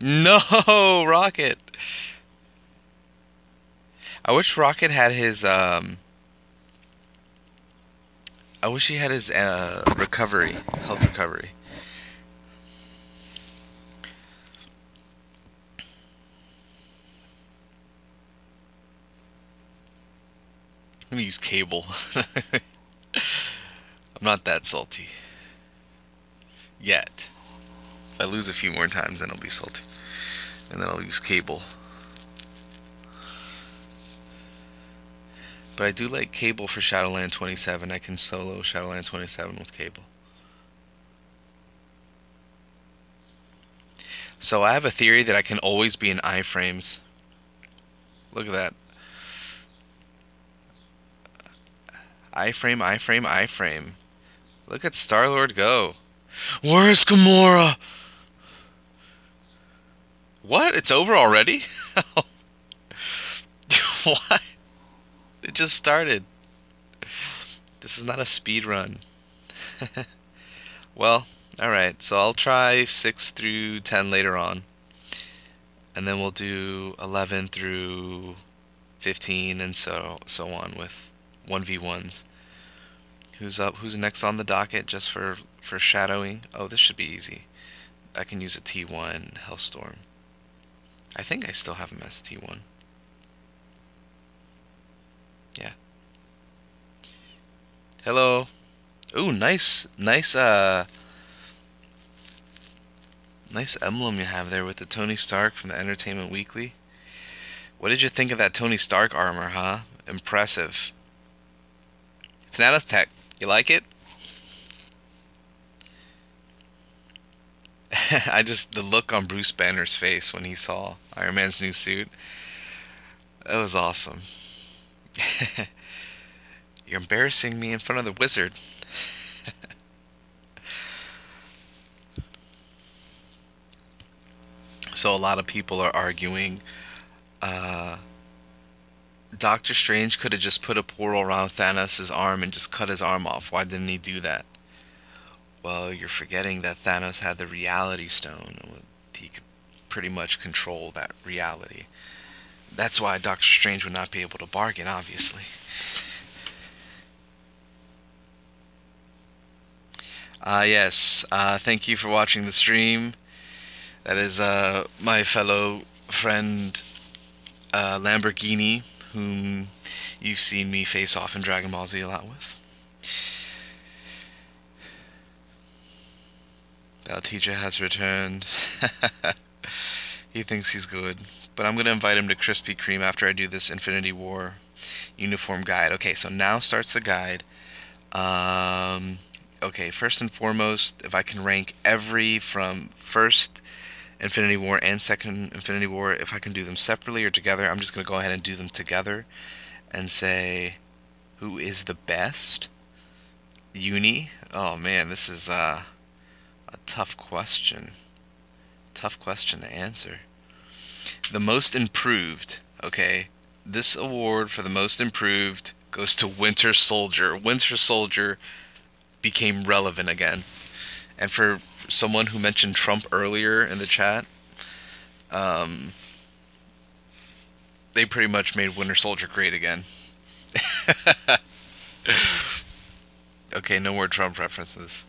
No, Rocket. I wish Rocket had his, I wish he had his, recovery, health recovery. I'm gonna use Cable. I'm not that salty. Yet. If I lose a few more times, then I'll be salty. And then I'll use Cable. But I do like Cable for Shadowland 27. I can solo Shadowland 27 with Cable. So I have a theory that I can always be in iframes. Look at that. Iframe, iframe, iframe. Look at Star-Lord go. Where's Gamora? What? It's over already? What? It just started. This is not a speed run. Well, alright, so I'll try 6 through 10 later on. And then we'll do 11 through 15 and so on with 1v1s. Who's up? Who's next on the docket just for shadowing? Oh, this should be easy. I can use a T1 Hellstorm. I think I still have him as T1. Yeah. Hello. Ooh, nice nice emblem you have there with the Tony Stark from the Entertainment Weekly. What did you think of that Tony Stark armor, huh? Impressive. It's nanotech. You like it? The look on Bruce Banner's face when he saw Iron Man's new suit. That was awesome. You're embarrassing me in front of the wizard. So a lot of people are arguing uh, Doctor Strange could have just put a portal around Thanos' arm and just cut his arm off. Why didn't he do that? Well, you're forgetting that Thanos had the reality stone. He could pretty much control that reality. That's why Doctor Strange would not be able to bargain, obviously. Yes. Thank you for watching the stream. That is my fellow friend Lamborghini, whom you've seen me face off in Dragon Ball Z a lot with. Altija has returned. He thinks he's good. But I'm going to invite him to Krispy Kreme after I do this Infinity War uniform guide. Okay, so now starts the guide. Okay, first and foremost, if I can rank every from first Infinity War and second Infinity War, if I can do them separately or together, I'm just going to go ahead and do them together and say who is the best uni. Oh man, this is a tough question. Tough question to answer. The most improved, okay? This award for the most improved goes to Winter Soldier. Winter Soldier became relevant again. And for someone who mentioned Trump earlier in the chat, they pretty much made Winter Soldier great again. Okay, no more Trump references.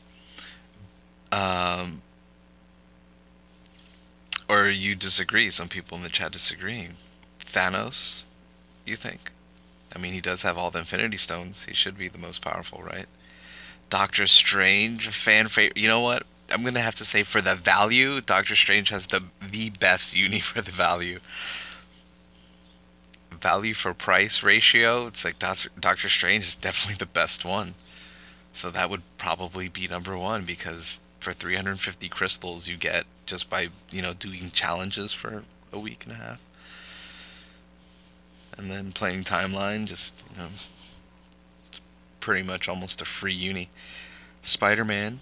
Or you disagree. Some people in the chat disagreeing. Thanos, you think? I mean, he does have all the Infinity Stones. He should be the most powerful, right? Doctor Strange, fan favorite. You know what? I'm gonna have to say for the value, Doctor Strange has the best uni for the value. Value for price ratio. It's like Doctor Strange is definitely the best one. So that would probably be number one because for 350 crystals you get just by, doing challenges for a week and a half. And then playing timeline, it's pretty much almost a free uni. Spider-Man,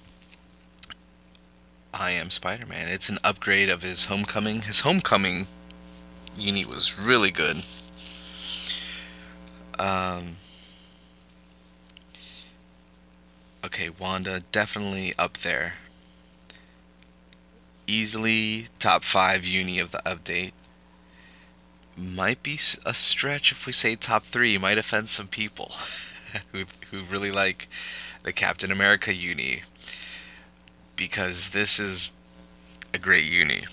I Am Spider-Man. It's an upgrade of his Homecoming. His Homecoming uni was really good. Um, okay, Wanda definitely up there. Easily top 5 uni of the update. Might be a stretch if we say top 3. Might offend some people who really like the Captain America uni, because this is a great uni.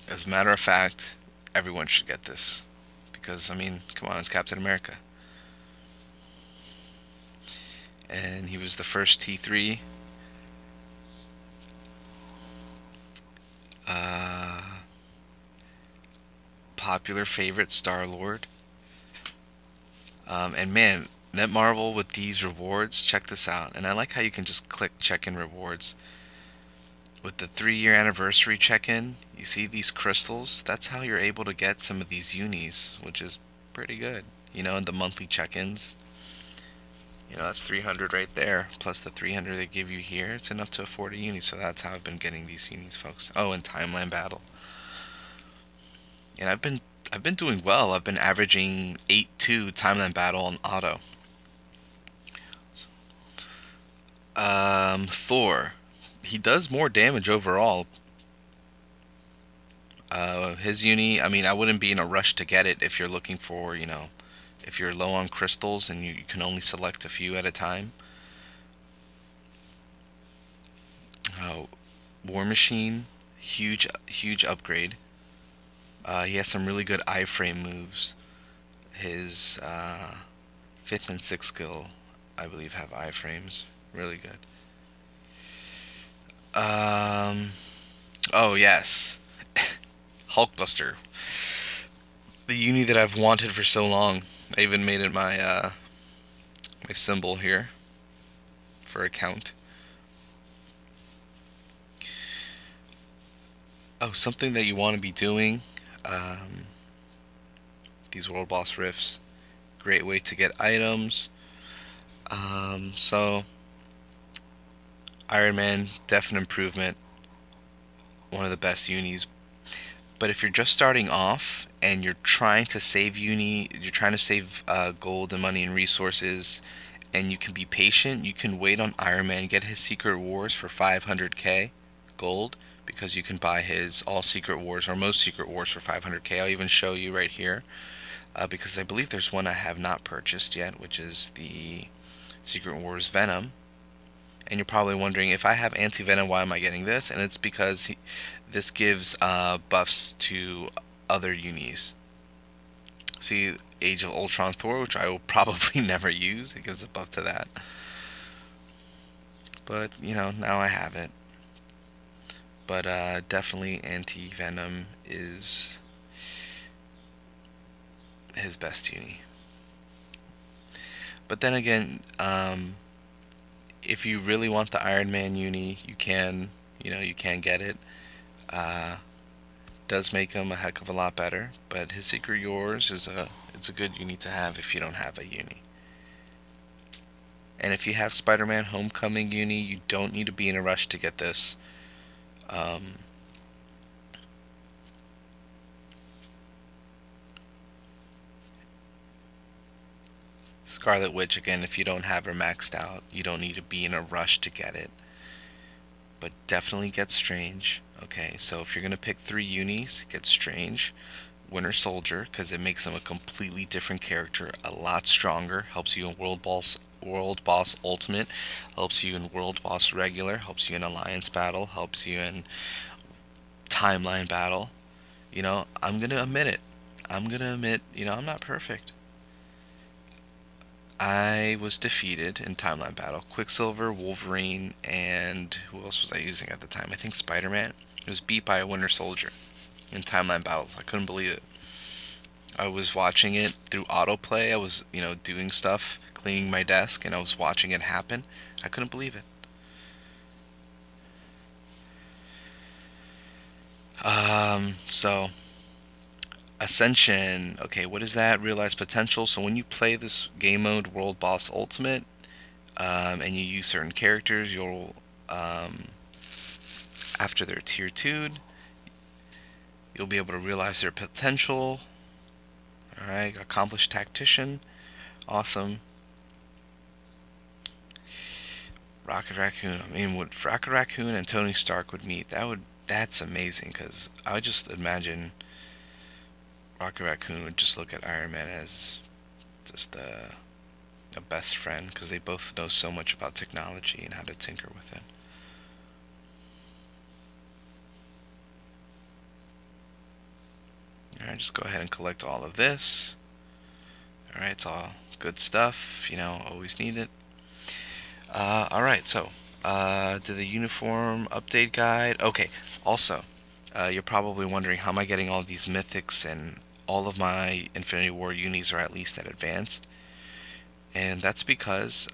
As a matter of fact, everyone should get this because, I mean, come on, it's Captain America. And he was the first T3. Uh, Popular favorite, Star-Lord. And man, Netmarble with these rewards, check this out. And I like how you can just click check-in rewards. With the 3-year anniversary check-in, you see these crystals? That's how you're able to get some of these unis, which is pretty good. You know, and the monthly check-ins. You know, that's 300 right there, plus the 300 they give you here. It's enough to afford a uni, so that's how I've been getting these unis, folks. Oh, and Timeline Battle. And I've been doing well. I've been averaging 8-2 Timeline Battle on auto. Thor. He does more damage overall. His uni, I mean, I wouldn't be in a rush to get it if you're looking for, you know, if you're low on crystals and you can only select a few at a time. Uh, War Machine, huge upgrade. He has some really good iframe moves. His 5th and 6th skill, I believe, have iframes. Really good. Um, oh, yes. Hulkbuster. The uni that I've wanted for so long. I even made it my symbol here for account. Oh, something that you want to be doing. Um, these world boss rifts. Great way to get items. So Iron Man, definite improvement. One of the best unis. But if you're just starting off and you're trying to save you're trying to save gold and money and resources, and you can be patient, you can wait on Iron Man, get his Secret Wars for 500k gold, because you can buy his all Secret Wars or most Secret Wars for 500k. I'll even show you right here, because I believe there's one I have not purchased yet, which is the Secret Wars Venom. And you're probably wondering, if I have anti-venom, why am I getting this? And it's because this gives buffs to other unis. See, Age of Ultron Thor, which I will probably never use. It gives a buff to that. But, you know, now I have it. But definitely anti-venom is his best uni. But then again, if you really want the Iron Man uni, you can get it. Does make him a heck of a lot better, but his Secret Yours it's a good uni to have if you don't have a uni. And if you have Spider-Man Homecoming uni, you don't need to be in a rush to get this. Scarlet Witch, again, if you don't have her maxed out, you don't need to be in a rush to get it. But definitely get Strange. Okay, so if you're going to pick 3 unis, get Strange, Winter Soldier, because it makes him a completely different character, a lot stronger, helps you in World Boss Ultimate, helps you in World Boss Regular, helps you in Alliance Battle, helps you in Timeline Battle. You know, I'm going to admit it. I'm not perfect. I was defeated in Timeline Battle. Quicksilver, Wolverine, and who else was I using at the time? I think Spider-Man. It was beat by a Winter Soldier in Timeline Battles. I couldn't believe it. I was watching it through autoplay. I was, doing stuff, cleaning my desk, and I was watching it happen. I couldn't believe it. So Ascension. Okay, what is that? Realize potential. So when you play this game mode, World Boss Ultimate, and you use certain characters, you'll After they're tier 2'd, you'll be able to realize their potential. Alright, accomplished tactician. Awesome. Rocket Raccoon. I mean, what Rocket Raccoon and Tony Stark would meet, that's amazing, because I would just imagine Rocket Raccoon would just look at Iron Man as just a best friend, because they both know so much about technology and how to tinker with it. Alright, just go ahead and collect all of this. Alright, it's all good stuff, always need it. Alright, so, to the uniform update guide. Okay, also, you're probably wondering, how am I getting all these mythics, and all of my Infinity War unis are at least at advanced. And that's because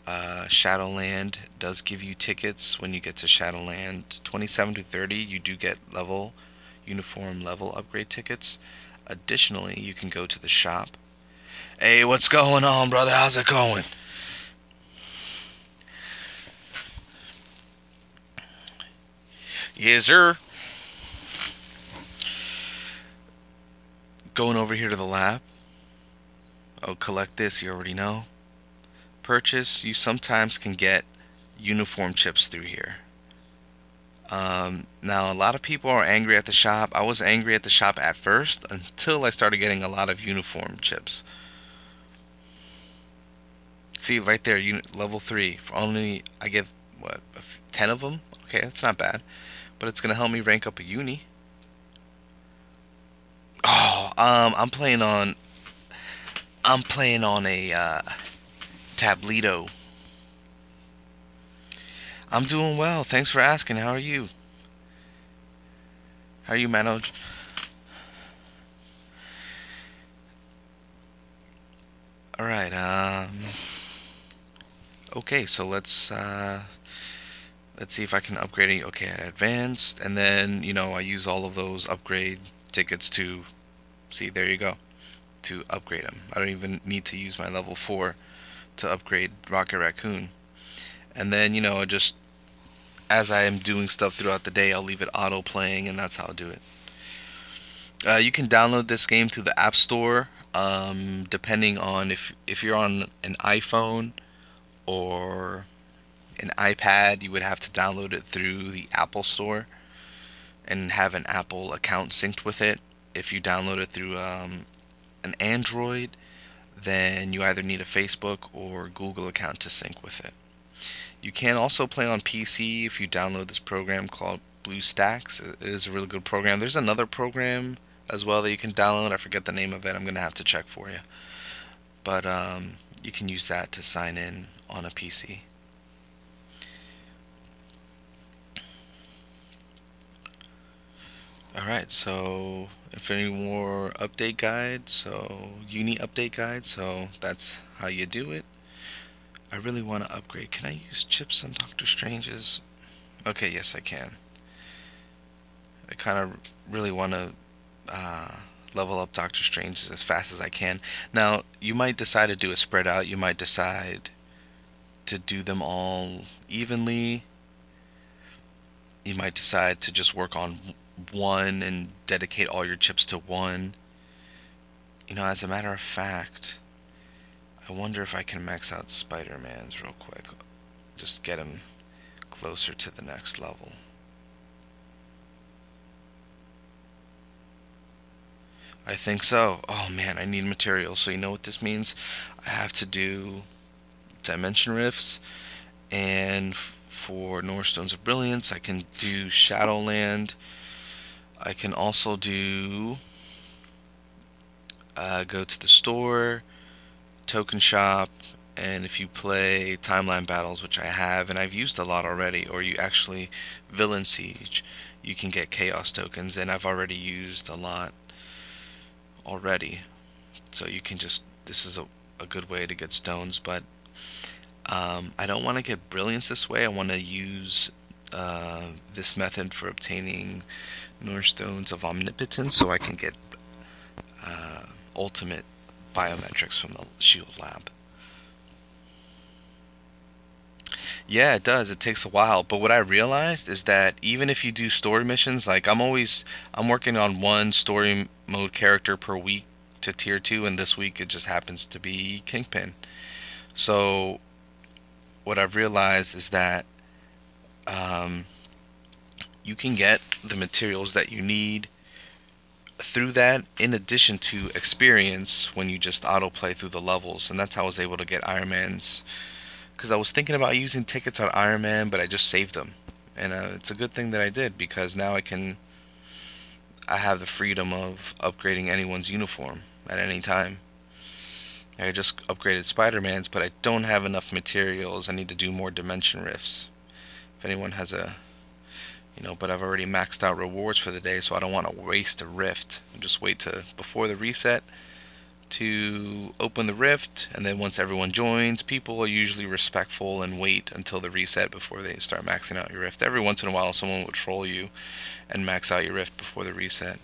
Shadowland does give you tickets when you get to Shadowland 27 to 30. You do get uniform level upgrade tickets. Additionally, you can go to the shop. Hey, what's going on, brother? How's it going? Yes, sir. Going over here to the lab. Oh, collect this, you already know. Purchase, you sometimes can get uniform chips through here. Now, a lot of people are angry at the shop. I was angry at the shop at first, until I started getting a lot of uniform chips. See, right there, level 3. For only, I get, what, 10 of them? Okay, that's not bad. But it's going to help me rank up a uni. Oh, I'm playing on a Tableto. I'm doing well. Thanks for asking. How are you? How are you, Manoj? All right. Okay, so let's see if I can upgrade it. Okay, at advanced, and then I use all of those upgrade tickets to see. There you go, to upgrade them. I don't even need to use my level 4 to upgrade Rocket Raccoon. And then just as I am doing stuff throughout the day, I'll leave it auto playing, and that's how I'll do it. You can download this game through the App Store. Depending on if you're on an iPhone or an iPad, you would have to download it through the Apple Store and have an Apple account synced with it. If you download it through an Android, then you either need a Facebook or Google account to sync with it. You can also play on PC if you download this program called BlueStacks. It is a really good program. There's another program as well that you can download. I forget the name of it. I'm going to have to check for you. But you can use that to sign in on a PC. Alright, so Infinity War update guide, so uni update guide, so that's how you do it. I really want to upgrade. Can I use chips on Doctor Strange's? Okay, yes I can. I kind of really want to level up Doctor Strange as fast as I can. Now, you might decide to do a spread out. You might decide to do them all evenly. You might decide to just work on one and dedicate all your chips to one. As a matter of fact, I wonder if I can max out Spider-Man's real quick. Just get him closer to the next level. I think so. Oh man, I need materials. So you know what this means? I have to do Dimension Rifts, and for North Stones of Brilliance, I can do Shadowland. I can also do go to the store, token shop, and if you play Timeline Battles, which I have, and I've used a lot already, or you actually Villain Siege, you can get Chaos tokens, and I've already used a lot already. So you can just, this is a good way to get stones, but I don't want to get Brilliance this way. I want to use this method for obtaining North Stones of Omnipotence, so I can get ultimate biometrics from the Shield Lab. Yeah, it does. It takes a while. But what I realized is that even if you do story missions, like I'm working on one story mode character per week to tier 2, and this week it just happens to be Kingpin. So what I've realized is that um, you can get the materials that you need through that, in addition to experience when you just autoplay through the levels. And that's how I was able to get Iron Man's, because I was thinking about using tickets on Iron Man, but I just saved them. And it's a good thing that I did, because now I have the freedom of upgrading anyone's uniform at any time. I just upgraded Spider-Man's, but I don't have enough materials. I need to do more dimension rifts. If anyone has but I've already maxed out rewards for the day, so I don't want to waste a rift. I'll just wait to before the reset to open the rift, and then once everyone joins, people are usually respectful and wait until the reset before they start maxing out your rift. Every once in a while, someone will troll you and max out your rift before the reset.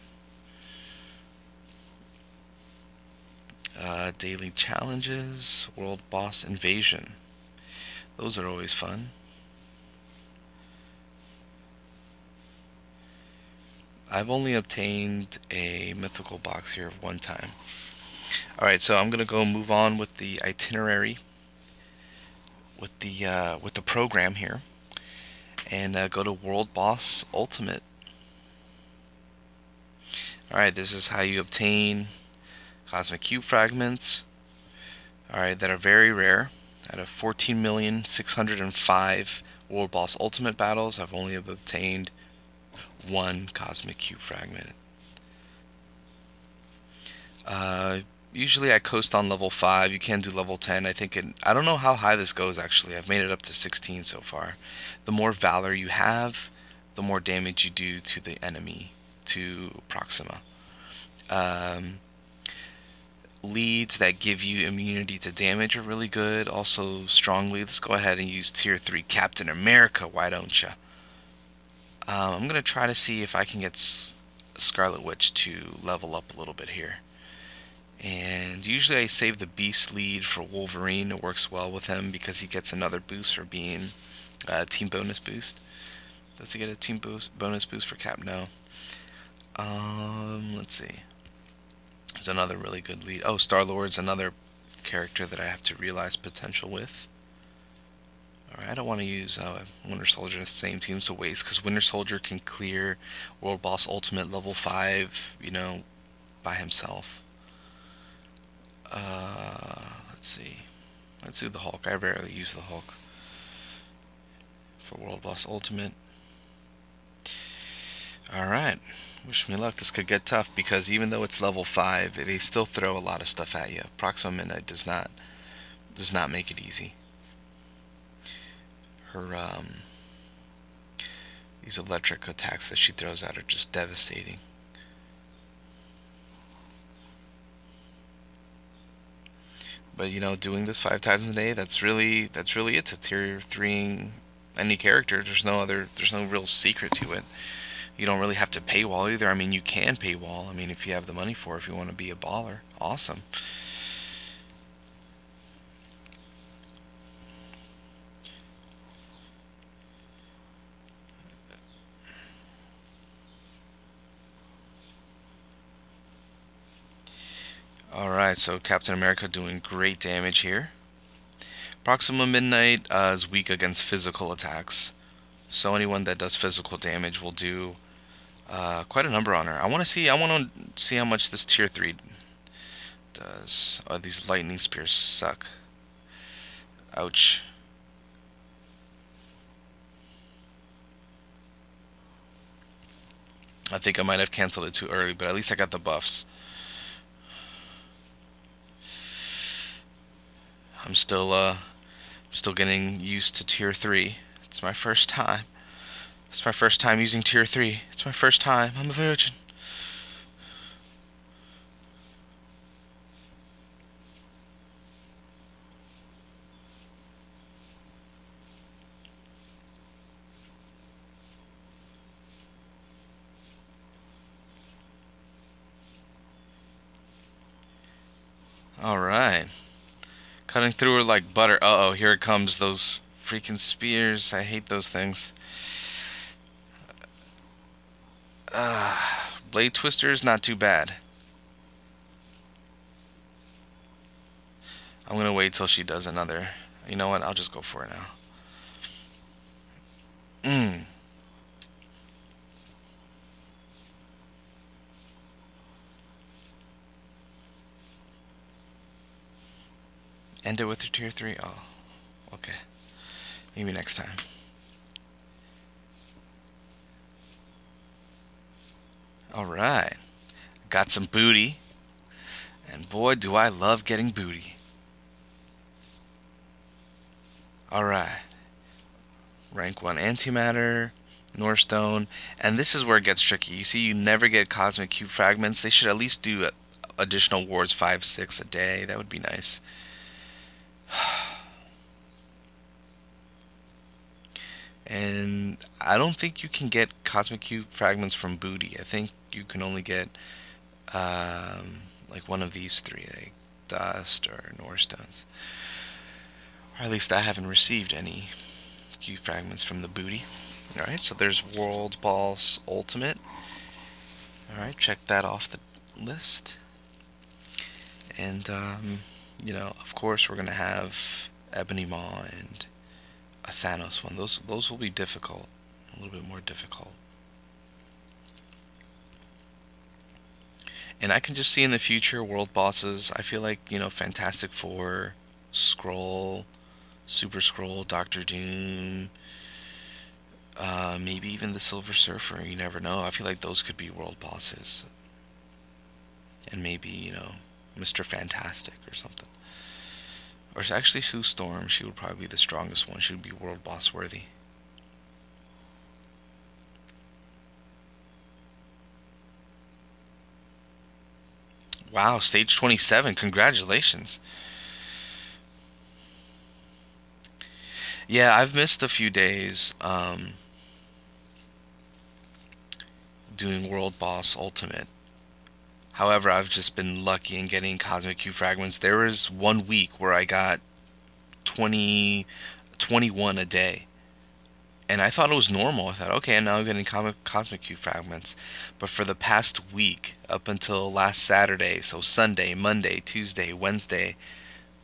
Daily challenges, world boss invasion. Those are always fun. I've only obtained a mythical box here of one time. Alright, so I'm gonna go move on with the itinerary, with the program here, and go to World Boss Ultimate. Alright, this is how you obtain cosmic cube fragments. Alright, that are very rare. Out of 14,605 World Boss Ultimate battles, I've only obtained one cosmic cube fragment. Usually I coast on level 5. You can do level 10. I don't know how high this goes actually. I've made it up to 16 so far. The more valor you have, the more damage you do to the enemy, to Proxima. Um, Leads that give you immunity to damage are really good. Also, strong leads. Let's go ahead and use tier 3 Captain America, why don't you? I'm going to try to see if I can get Scarlet Witch to level up a little bit here. And usually I save the Beast lead for Wolverine. It works well with him because he gets another boost for being a team bonus boost. Does he get a team bonus boost for Cap? No. Let's see. There's another really good lead. Oh, Star-Lord's another character that I have to realize potential with. Alright, I don't want to use Winter Soldier the same team's a waste, because Winter Soldier can clear World Boss Ultimate level 5, by himself. Let's see. Let's do the Hulk. I rarely use the Hulk for World Boss Ultimate. Alright. Wish me luck. This could get tough, because even though it's level 5, they still throw a lot of stuff at you. Proxima Midnight does not make it easy. Her these electric attacks that she throws out are just devastating. But doing this 5 times a day, that's really it. To tier 3 any character. There's no real secret to it. You don't really have to paywall either. I mean, you can paywall. I mean, if you have the money for it, if you want to be a baller, awesome. Alright, so Captain America doing great damage here. Proxima Midnight is weak against physical attacks. So anyone that does physical damage will do quite a number on her. I want to see how much this tier 3 does. Oh, these lightning spears suck. Ouch. I think I might have canceled it too early, but at least I got the buffs. I'm still getting used to tier 3. It's my first time. It's my first time using tier 3. It's my first time. I'm a virgin. Alright. Cutting through her like butter. Uh-oh, here it comes, those freaking spears. I hate those things. Blade Twister's not too bad. I'm gonna wait till she does another. You know what? I'll just go for it now. Mmm. End it with her tier 3? Oh, okay. Maybe next time. Alright. Got some booty. And boy, do I love getting booty. Alright. Rank 1 antimatter, Northstone. And this is where it gets tricky. You see, you never get cosmic cube fragments. They should at least do additional wards 5, 6 a day. That would be nice. And I don't think you can get cosmic cube fragments from booty. I think you can only get like one of these three, like dust or Northstones. Or at least I haven't received any cube fragments from the booty. Alright, so there's World Boss Ultimate. Alright, check that off the list. And, you know, of course we're going to have Ebony Maw and a Thanos one. Those will be difficult. A little bit more difficult. And I can just see in the future world bosses. I feel like, you know, Fantastic Four, Skrull, Super Skrull, Doctor Doom, maybe even the Silver Surfer. You never know. I feel like those could be world bosses. And maybe, you know, Mr. Fantastic or something. Or actually Sue Storm. She would probably be the strongest one. She would be world boss worthy. Wow, stage 27. Congratulations. Yeah, I've missed a few days doing World Boss Ultimate. However, I've just been lucky in getting Cosmic Cube Fragments. There was 1 week where I got 20, 21 a day. And I thought it was normal. I thought, okay, now I'm getting Cosmic Cube Fragments. But for the past week, up until last Saturday, so Sunday, Monday, Tuesday, Wednesday,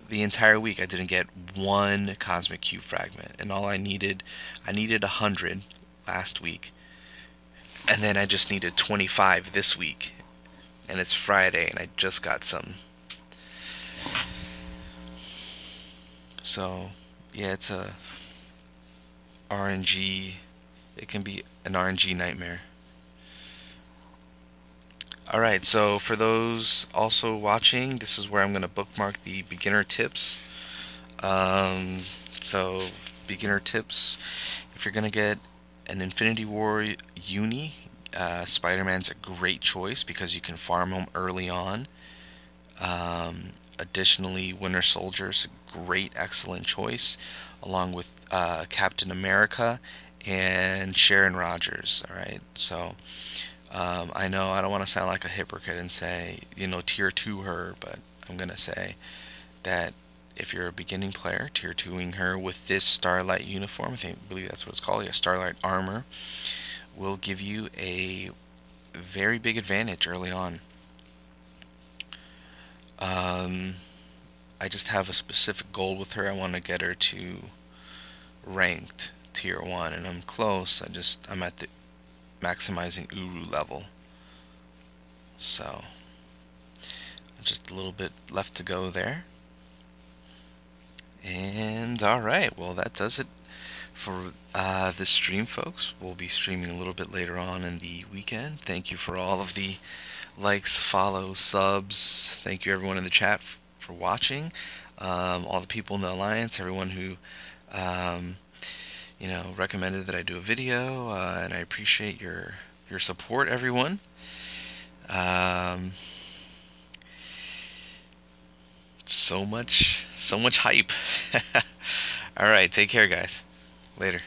the entire week I didn't get one Cosmic Cube Fragment. And I needed 100 last week. And then I just needed 25 this week. And it's Friday, and I just got some. So, yeah, it's a RNG. It can be an RNG nightmare. Alright, so for those also watching, this is where I'm going to bookmark the beginner tips. So, beginner tips. If you're going to get an Infinity War uni, Spider-Man's a great choice because you can farm him early on. Additionally, Winter Soldier's a great, excellent choice, along with Captain America and Sharon Rogers. All right, so I know I don't want to sound like a hypocrite and say, you know, tier 2 her, but I'm gonna say that if you're a beginning player, tier 2ing her with this Starlight uniform, I believe that's what it's called, Starlight armor, will give you a very big advantage early on. I just have a specific goal with her. I want to get her to ranked tier 1, and I'm close. I'm at the maximizing Uru level. So, just a little bit left to go there. And alright, well, that does it for this stream, folks. We'll be streaming a little bit later on in the weekend. Thank you for all of the likes, follows, subs. Thank you, everyone in the chat for watching. All the people in the Alliance, everyone who you know, recommended that I do a video, and I appreciate your support, everyone. So much hype. All right, take care, guys. Later.